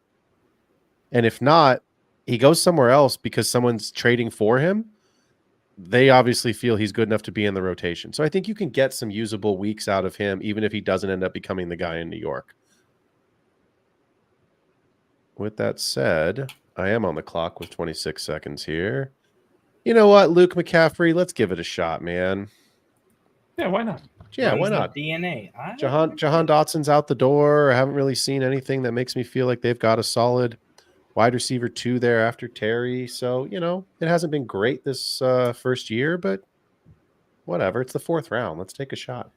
And if not, he goes somewhere else because someone's trading for him. They obviously feel he's good enough to be in the rotation. So I think you can get some usable weeks out of him, even if he doesn't end up becoming the guy in New York. With that said, I am on the clock with 26 seconds here. You know what, Luke McCaffrey? Let's give it a shot, man. Yeah, why not? Yeah, why not? DNA. Jahan Dotson's out the door. I haven't really seen anything that makes me feel like they've got a solid wide receiver 2 there after Terry. So, it hasn't been great this first year, but whatever. It's the 4th round. Let's take a shot.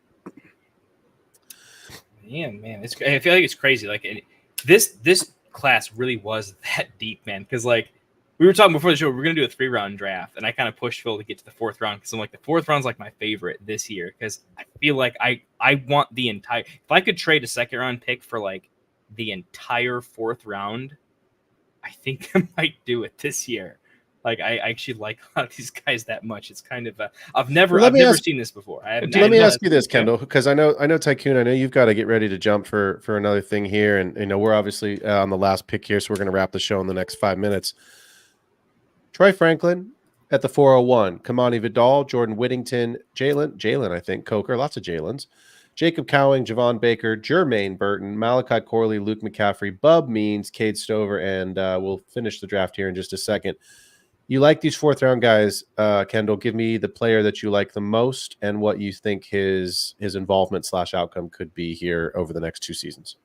Yeah, man. I feel like it's crazy. Like this class really was that deep, man. Because we were talking before the show, we're going to do a 3-round draft. And I kind of pushed Phil to get to the 4th round because I'm like, the 4th round's like my favorite this year. Because I feel like I want the entire, if I could trade a 2nd round pick for the entire 4th round, I think I might do it this year. I actually like a lot of these guys that much. It's kind of I've never seen this before. Let me ask you this, Kendall, because I know Tycoon. I know you've got to get ready to jump for another thing here, and we're obviously on the last pick here, so we're going to wrap the show in the next 5 minutes. Troy Franklin at the 401, Kamani Vidal, Jordan Whittington, Jalen, I think, Coker, lots of Jalen's. Jacob Cowing, Javon Baker, Jermaine Burton, Malachi Corley, Luke McCaffrey, Bub Means, Cade Stover, and we'll finish the draft here in just a second. You like these 4th round guys, Kendall. Give me the player that you like the most and what you think his involvement / outcome could be here over the next 2 seasons.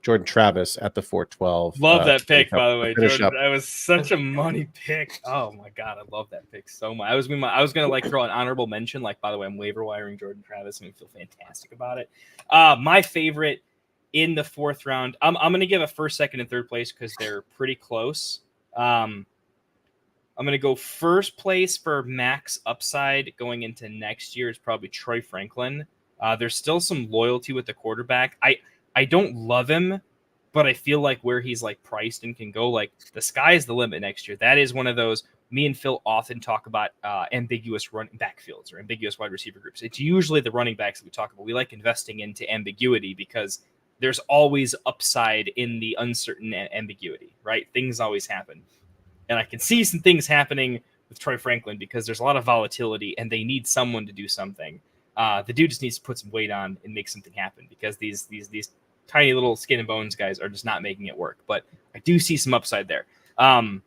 Jordan Travis at the 412. Love that pick, by the way, Jordan. That was such a money pick. Oh my god, I love that pick so much. I was gonna throw an honorable mention. By the way, I'm waiver wiring Jordan Travis, and I feel fantastic about it. My favorite in the 4th round. I'm gonna give a 1st, 2nd, and 3rd place because they're pretty close. I'm gonna go 1st place for max upside going into next year is probably Troy Franklin. There's still some loyalty with the quarterback. I don't love him, but I feel like where he's priced and can go, the sky is the limit next year. That is one of those. Me and Phil often talk about ambiguous running backfields or ambiguous wide receiver groups. It's usually the running backs that we talk about. We like investing into ambiguity because there's always upside in the uncertain ambiguity, right? Things always happen. And I can see some things happening with Troy Franklin because there's a lot of volatility and they need someone to do something. The dude just needs to put some weight on and make something happen because these tiny little skin and bones guys are just not making it work. But I do see some upside there. I'm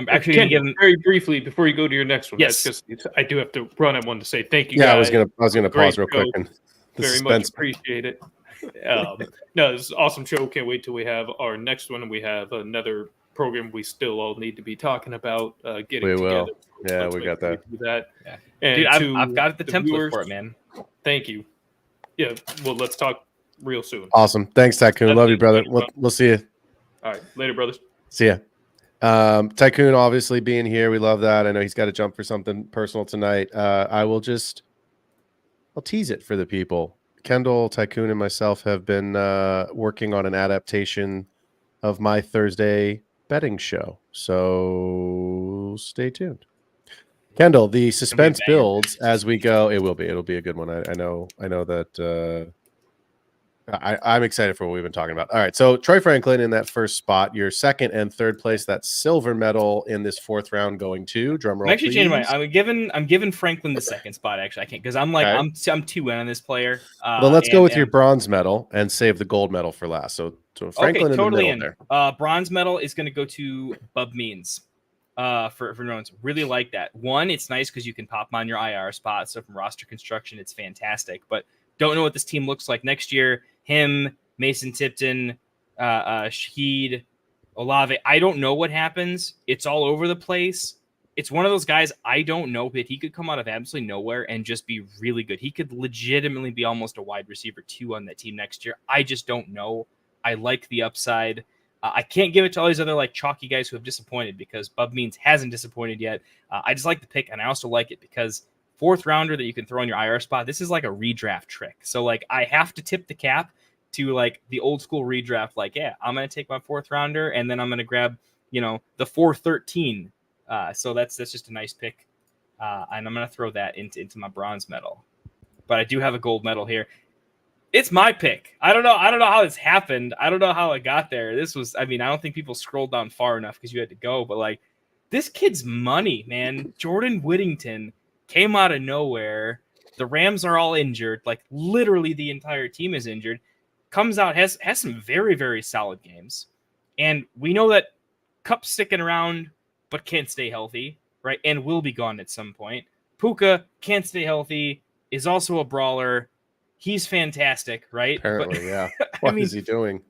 actually going to give him very briefly before you go to your next one. Yes, because I do have to run. I wanted to say thank you. Yeah, guys. I was gonna pause real quick and very much appreciate it. No, this is an awesome show. Can't wait till we have our next one and we have another program we still all need to be talking about getting together. Yeah, we got that. Yeah. And dude, I've got the template viewers, for it, man. Thank you. Yeah, well, let's talk real soon. Awesome. Thanks, Tycoon. Love you, brother. We'll see you. All right. Later, brothers. See ya. Tycoon obviously being here. We love that. I know he's got to jump for something personal tonight. I'll tease it for the people. Kendall, Tycoon, and myself have been working on an adaptation of my Thursday betting show. So stay tuned. Kendall, the suspense builds as we go. It'll be a good one. I know that I'm excited for what we've been talking about. All right. So Troy Franklin in that 1st spot, your 2nd and 3rd place, that silver medal in this 4th round going to drum roll. I'm actually changing I'm giving Franklin the 2nd spot. Actually, I can't because I'm I'm too in on this player. Well, let's go with your bronze medal and save the gold medal for last. So Franklin in the middle there. Bronze medal is going to go to Bub Means. For Nones. Really like that. One, it's nice because you can pop him on your IR spot. So from roster construction, it's fantastic. But don't know what this team looks like next year. Him, Mason Tipton, Shaheed, Olave. I don't know what happens. It's all over the place. It's one of those guys I don't know, but he could come out of absolutely nowhere and just be really good. He could legitimately be almost a wide receiver 2 on that team next year. I just don't know. I like the upside. I can't give it to all these other like chalky guys who have disappointed because Bub Means hasn't disappointed yet. I just like the pick, and I also like it because 4th rounder that you can throw in your IR spot. This is like a redraft trick. So like I have to tip the cap to like the old school redraft. Like, yeah, I'm going to take my 4th rounder and then I'm going to grab, the 413. So that's just a nice pick. And I'm going to throw that into my bronze medal, but I do have a gold medal here. It's my pick. I don't know how this happened. I don't know how it got there. I don't think people scrolled down far enough because you had to go, but like this kid's money, man. Jordan Whittington came out of nowhere. The Rams are all injured. Like literally the entire team is injured. Comes out, has some very, very solid games. And we know that Cup's sticking around, but can't stay healthy, right? And will be gone at some point. Puka can't stay healthy, is also a brawler. He's fantastic, right? Apparently, yeah. What is he doing?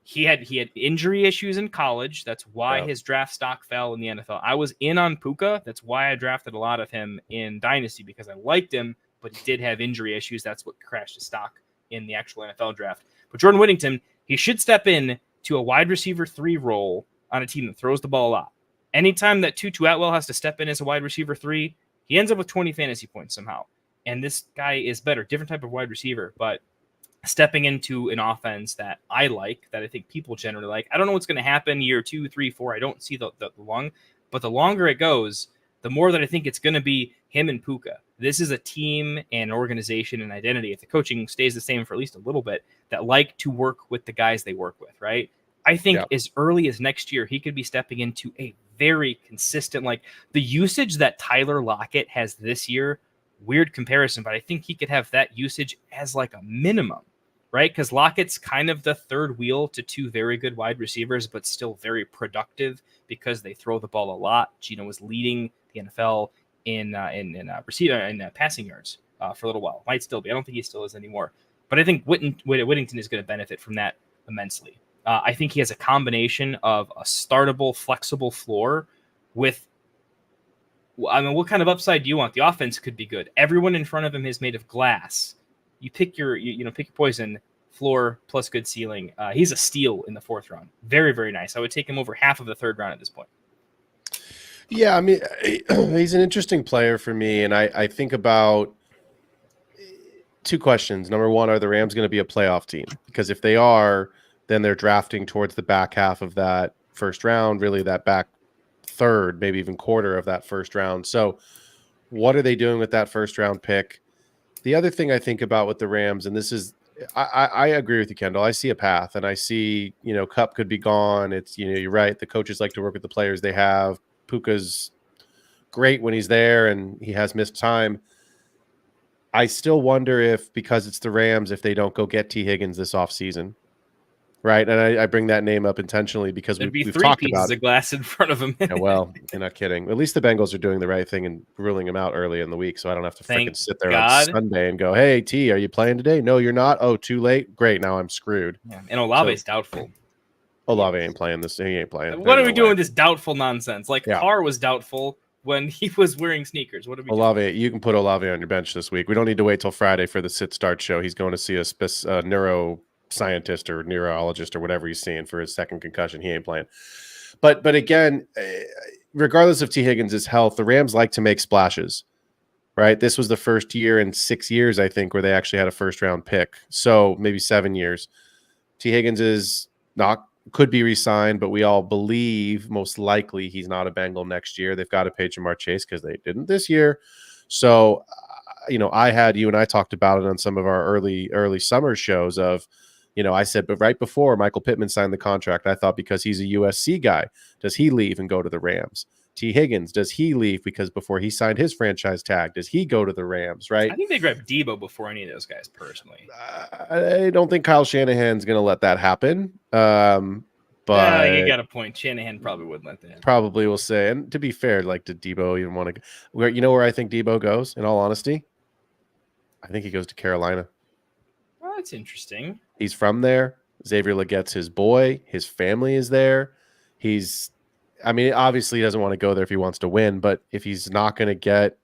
He had injury issues in college. That's why his draft stock fell in the NFL. I was in on Puka. That's why I drafted a lot of him in Dynasty because I liked him, but he did have injury issues. That's what crashed his stock in the actual NFL draft. But Jordan Whittington, he should step in to a wide receiver 3 role on a team that throws the ball a lot. Anytime that Tutu Atwell has to step in as a wide receiver 3, he ends up with 20 fantasy points somehow. And this guy is better, different type of wide receiver, but stepping into an offense that I like, that I think people generally like. I don't know what's going to happen year 2, 3, 4. I don't see the long, but the longer it goes, the more that I think it's going to be him and Puka. This is a team and organization and identity. If the coaching stays the same for at least a little bit, that like to work with the guys they work with, right? I think as early as next year, he could be stepping into a very consistent, like the usage that Tyler Lockett has this year, weird comparison, but I think he could have that usage as like a minimum, right? Because Lockett's kind of the third wheel to 2 very good wide receivers, but still very productive because they throw the ball a lot. Gino was leading the NFL in passing yards for a little while. Might still be. I don't think he still is anymore. But I think Whittington is going to benefit from that immensely. I think he has a combination of a startable, flexible floor with, what kind of upside do you want? The offense could be good. Everyone in front of him is made of glass. You pick your poison. Floor plus good ceiling. He's a steal in the 4th round. Very, very nice. I would take him over half of the 3rd round at this point. Yeah, I mean, he's an interesting player for me, and I think about 2 questions. Number 1, are the Rams going to be a playoff team? Because if they are, then they're drafting towards the back half of that 1st round, really that back 3rd, maybe even quarter of that 1st round. So what are they doing with that 1st round pick? The other thing I think about with the Rams, and this is, I agree with you, Kendall. I see a path, and I see, Cup could be gone. It's, you're right. The coaches like to work with the players they have. Puka's great when he's there, and he has missed time. I still wonder if, because it's the Rams, if they don't go get T. Higgins this offseason. Right, and I bring that name up intentionally because we've talked about of glass in front of him. Yeah, well, you're not kidding. At least the Bengals are doing the right thing and ruling him out early in the week, so I don't have to freaking sit there on Sunday and go, "Hey, T, are you playing today?" No, you're not. Oh, too late. Great, now I'm screwed. Yeah. And Olave's doubtful. Olave ain't playing this. He ain't playing. What are we doing with this doubtful nonsense? Like Carr was doubtful when he was wearing sneakers. What are we doing? You can put Olave on your bench this week. We don't need to wait till Friday for the sit-start show. He's going to see a neuro scientist or neurologist or whatever he's seeing for his 2nd concussion. He ain't playing. But again, regardless of T. Higgins' health, the Rams like to make splashes, right? This was the first year in 6 years, I think, where they actually had a 1st round pick. So maybe 7 years. T. Higgins could be re-signed, but we all believe most likely he's not a Bengal next year. They've got to pay Jamar Chase because they didn't this year. So, you and I talked about it on some of our early summer shows of, I said, but right before Michael Pittman signed the contract, I thought because he's a USC guy, does he leave and go to the Rams? T. Higgins, does he leave because before he signed his franchise tag, does he go to the Rams, right? I think they grabbed Debo before any of those guys, personally. I don't think Kyle Shanahan's going to let that happen. But you got a point. Shanahan probably wouldn't let that happen. Probably will say. And to be fair, like, did Debo even want to go? Where I think Debo goes, in all honesty? I think he goes to Carolina. Well, that's interesting. He's from there. Xavier Leggette's his boy. His family is there. Obviously he doesn't want to go there if he wants to win, but if he's not going to get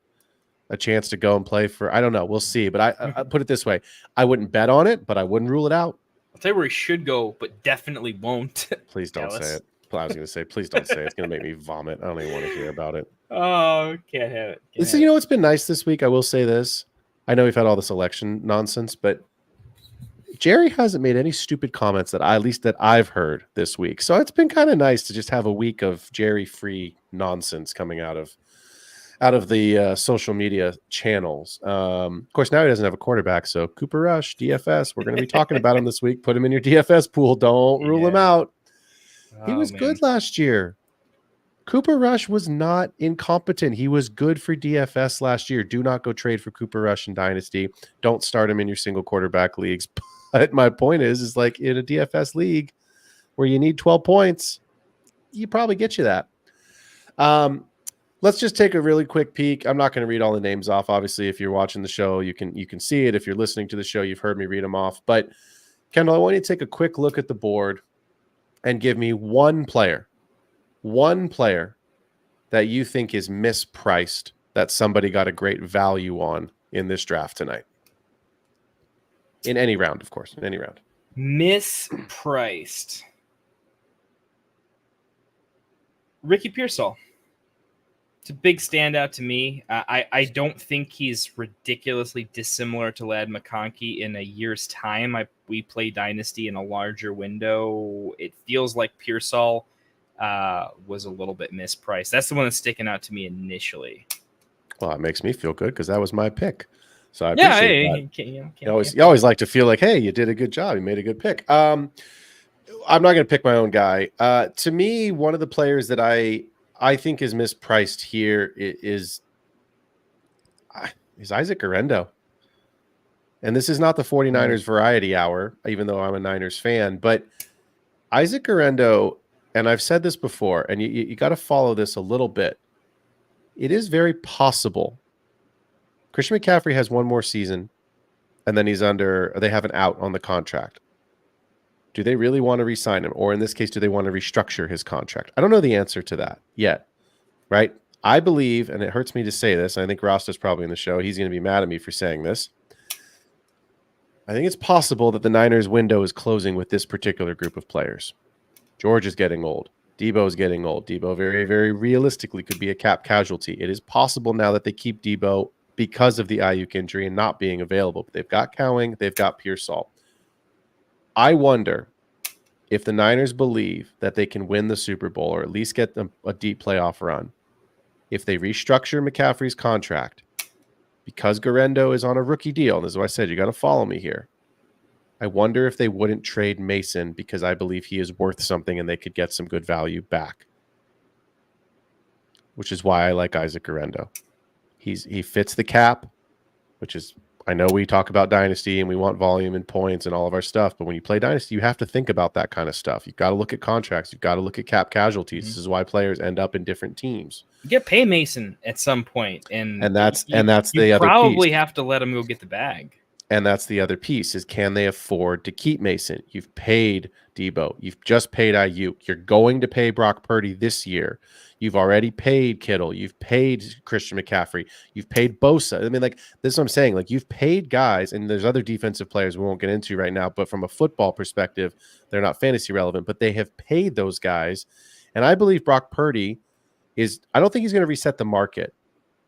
a chance to go and play for, I don't know, we'll see. But I put it this way. I wouldn't bet on it, but I wouldn't rule it out. I'll tell you where he should go, but definitely won't. Please don't say it. I was going to say, please don't say it. It's going to make me vomit. I don't even want to hear about it. Oh, can't have it. It's been nice this week. I will say this. I know we've had all this election nonsense, but Jerry hasn't made any stupid comments that I've heard this week. So it's been kind of nice to just have a week of Jerry-free nonsense coming out of the social media channels. Of course, now he doesn't have a quarterback. So Cooper Rush, DFS, we're going to be talking about him this week. Put him in your DFS pool. Don't rule him out. He was good last year. Cooper Rush was not incompetent. He was good for DFS last year. Do not go trade for Cooper Rush in Dynasty. Don't start him in your single quarterback leagues. But my point is like in a DFS league where you need 12 points, you probably get you that. Let's just take a really quick peek. I'm not going to read all the names off. Obviously, if you're watching the show, you can see it. If you're listening to the show, you've heard me read them off. But Kendall, I want you to take a quick look at the board and give me one player that you think is mispriced that somebody got a great value on in this draft tonight. In any round, of course. In any round. Mispriced. Ricky Pearsall. It's a big standout to me. I don't think he's ridiculously dissimilar to Ladd McConkey in a year's time. We play Dynasty in a larger window. It feels like Pearsall was a little bit mispriced. That's the one that's sticking out to me initially. Well, it makes me feel good because that was my pick. So I appreciate that. You always like to feel like, hey, you did a good job. You made a good pick. I'm not going to pick my own guy. To me, one of the players that I think is mispriced here is Isaac Guerrero. And this is not the 49ers variety hour, even though I'm a Niners fan. But Isaac Guerrero, and I've said this before, and you got to follow this a little bit. It is very possible Christian McCaffrey has one more season, and then they have an out on the contract. Do they really want to re-sign him? Or in this case, do they want to restructure his contract? I don't know the answer to that yet, right? I believe, and it hurts me to say this, and I think Rosta's probably in the show. He's going to be mad at me for saying this. I think it's possible that the Niners window is closing with this particular group of players. George is getting old. Debo is getting old. Debo very, very realistically could be a cap casualty. It is possible now that they keep Debo because of the Ayuk injury and not being available. But they've got Cowing. They've got Pearsall. I wonder if the Niners believe that they can win the Super Bowl or at least get them a deep playoff run, if they restructure McCaffrey's contract, because Guerrero is on a rookie deal, and this is what I said, you got to follow me here. I wonder if they wouldn't trade Mason because I believe he is worth something and they could get some good value back, which is why I like Isaac Guerrero. He fits the cap, which is, I know we talk about Dynasty and we want volume and points and all of our stuff, but when you play Dynasty, you have to think about that kind of stuff. You've got to look at contracts. You've got to look at cap casualties. Mm-hmm. This is why players end up in different teams. You get pay Mason at some point, and that's the other piece. You probably have to let him go get the bag. And that's the other piece is, can they afford to keep Mason? You've paid Debo. You've just paid Ayuk. You're going to pay Brock Purdy this year. You've already paid Kittle. You've paid Christian McCaffrey. You've paid Bosa. I mean, like, this is what I'm saying. Like, you've paid guys, and there's other defensive players we won't get into right now, but from a football perspective, they're not fantasy relevant, but they have paid those guys. And I believe Brock Purdy I don't think he's going to reset the market,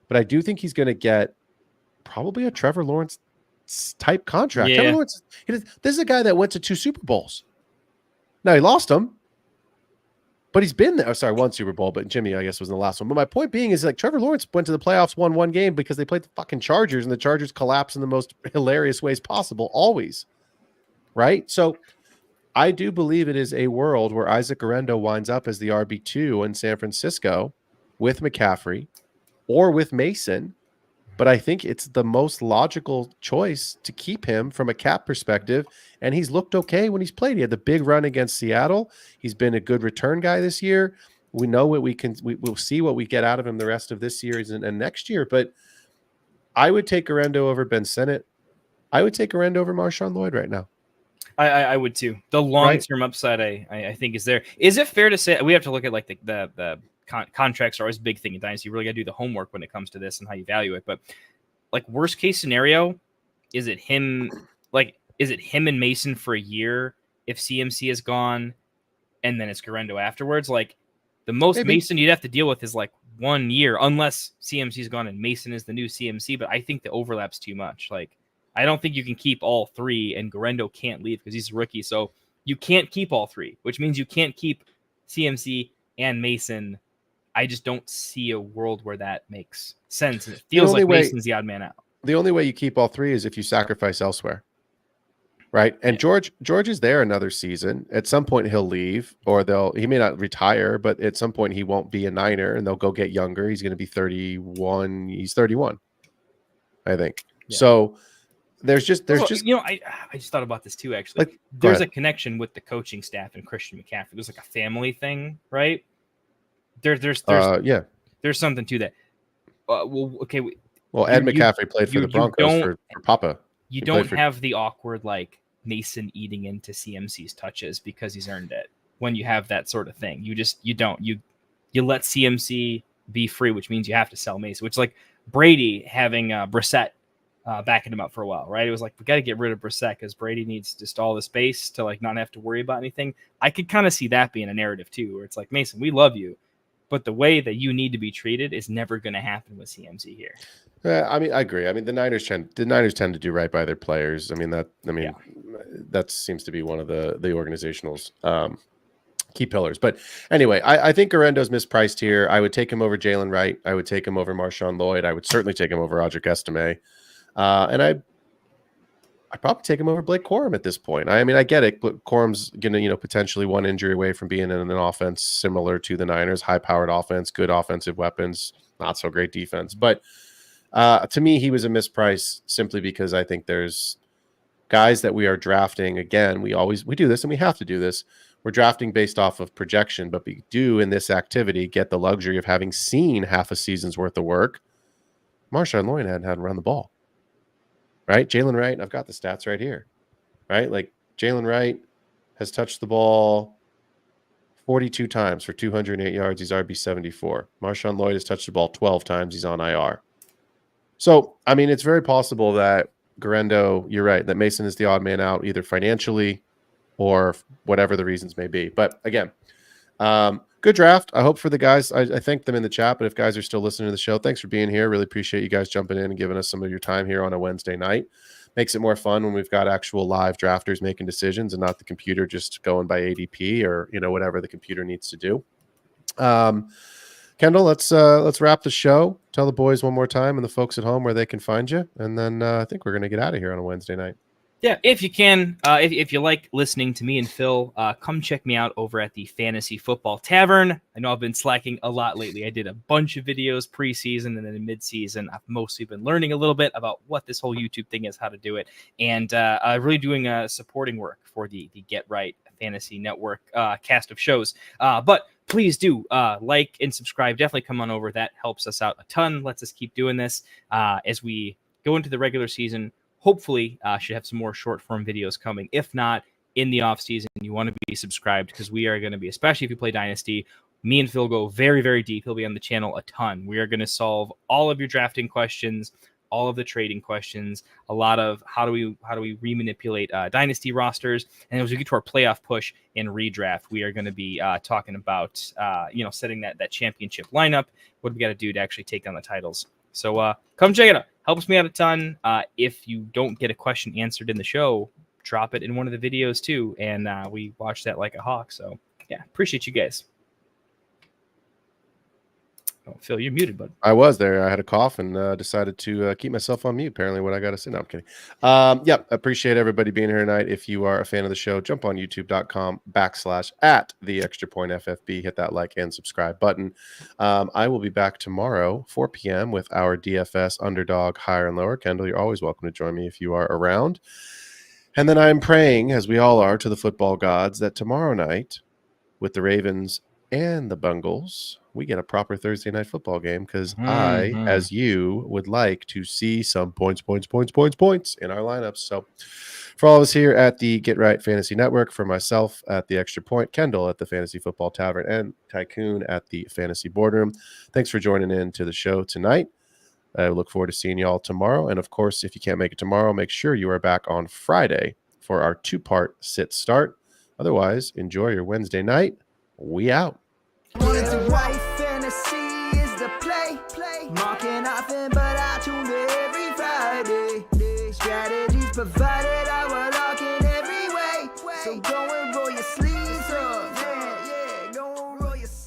but I do think he's going to get probably a Trevor Lawrence type contract. Yeah. Trevor Lawrence, this is a guy that went to 2 Super Bowls. Now, he lost them, but he's been there. Oh, sorry, 1 Super Bowl, but Jimmy, I guess, was in the last one. But my point being is, like, Trevor Lawrence went to the playoffs, won 1 game because they played the fucking Chargers, and the Chargers collapse in the most hilarious ways possible, always. Right? So I do believe it is a world where Isaac Guerrero winds up as the RB2 in San Francisco with McCaffrey or with Mason. But I think it's the most logical choice to keep him from a cap perspective. And he's looked okay when he's played. He had the big run against Seattle. He's been a good return guy this year. We know what we'll see what we get out of him the rest of this series and next year. But I would take Guerrero over Ben Sinnott. I would take Guerrero over Marshawn Lloyd right now. I would too. The long-term upside, I think, is there. Is it fair to say we have to look at like the contracts are always a big thing in Dynasty. You really got to do the homework when it comes to this and how you value it. But like worst case scenario, is it him and Mason for a year if CMC is gone, and then it's Guerrero afterwards? Like the most Maybe. Mason you'd have to deal with is like 1 year, unless CMC is gone and Mason is the new CMC. But I think the overlap's too much. Like I don't think you can keep all three, and Guerrero can't leave because he's a rookie. So you can't keep all three, which means you can't keep CMC and Mason. I just don't see a world where that makes sense. And it feels like Mason's the odd man out. The only way you keep all three is if you sacrifice elsewhere. Right. And yeah. George is there another season. At some point he'll leave, or he may not retire, but at some point he won't be a Niner and they'll go get younger. He's going to be 31. He's 31, I think. Yeah. So there's just I just thought about this too, actually. Like, there's a connection with the coaching staff and Christian McCaffrey. There's like a family thing, right? There's something to that. Ed McCaffrey played for the Broncos for Papa. You don't have the awkward like Mason eating into CMC's touches because he's earned it. When you have that sort of thing, you let CMC be free, which means you have to sell Mason. Which like Brady having Brissett backing him up for a while, right? It was like we got to get rid of Brissett because Brady needs just all the space to like not have to worry about anything. I could kind of see that being a narrative too, where it's like Mason, we love you, but the way that you need to be treated is never going to happen with CMC here. I mean, I agree. I mean, the Niners tend to do right by their players. That seems to be one of the organizational's key pillars. But anyway, I think Guerrendo's mispriced here. I would take him over Jalen Wright. I would take him over Marshawn Lloyd. I would certainly take him over Audric Estime. And I'd probably take him over Blake Corum at this point. I mean, I get it. Corum's going to, potentially one injury away from being in an offense similar to the Niners, high-powered offense, good offensive weapons, not so great defense. But to me, he was a misprice simply because I think there's guys that we are drafting. Again, we do this and we have to do this. We're drafting based off of projection, but we do in this activity get the luxury of having seen half a season's worth of work. Marshawn Lloyd hadn't had to run the ball. Right? Jalen Wright, I've got the stats right here. Right? Like Jalen Wright has touched the ball 42 times for 208 yards. He's RB 74. Marshawn Lloyd has touched the ball 12 times. He's on IR. So, I mean, it's very possible that Guerrero, you're right, that Mason is the odd man out, either financially or whatever the reasons may be. But again, good draft. I hope for the guys. I thank them in the chat, but if guys are still listening to the show, thanks for being here. Really appreciate you guys jumping in and giving us some of your time here on a Wednesday night. Makes it more fun when we've got actual live drafters making decisions and not the computer just going by ADP or, whatever the computer needs to do. Kendall, let's wrap the show. Tell the boys one more time and the folks at home where they can find you. And then I think we're going to get out of here on a Wednesday night. Yeah, if you can, if you like listening to me and Phil, come check me out over at the Fantasy Football Tavern. I know I've been slacking a lot lately. I did a bunch of videos preseason and then in midseason. I've mostly been learning a little bit about what this whole YouTube thing is, how to do it, and really doing supporting work for the Get Right Fantasy Network cast of shows. But please do like and subscribe. Definitely come on over. That helps us out a ton. Lets us keep doing this as we go into the regular season. Hopefully, should have some more short-form videos coming. If not, in the off-season, you want to be subscribed because we are going to be, especially if you play Dynasty, me and Phil go very, very deep. He'll be on the channel a ton. We are going to solve all of your drafting questions, all of the trading questions, a lot of how do we remanipulate Dynasty rosters. And as we get to our playoff push in redraft, we are going to be talking about, setting that championship lineup. What do we got to do to actually take down the titles? So come check it out. Helps me out a ton. If you don't get a question answered in the show, drop it in one of the videos too. And we watch that like a hawk. So yeah, appreciate you guys. Oh, Phil, you're muted, bud. I was there. I had a cough and decided to keep myself on mute. Apparently what I got to say. No, I'm kidding. Appreciate everybody being here tonight. If you are a fan of the show, jump on youtube.com/@theextrapointffb. Hit that like and subscribe button. I will be back tomorrow, 4 p.m. with our DFS underdog higher and lower. Kendall, you're always welcome to join me if you are around. And then I'm praying, as we all are, to the football gods that tomorrow night with the Ravens and the Bungles, we get a proper Thursday night football game because I, as you, would like to see some points in our lineups. So for all of us here at the Get Right Fantasy Network, for myself at the Extra Point, Kendall at the Fantasy Football Tavern, and Tycoon at the Fantasy Boardroom, thanks for joining in to the show tonight. I look forward to seeing you all tomorrow. And of course, if you can't make it tomorrow, make sure you are back on Friday for our 2-part sit start. Otherwise, enjoy your Wednesday night. We out. Fantasy is the play. Marking nothing, but I tune in every Friday. Strategies provided, I will lock in every way. So go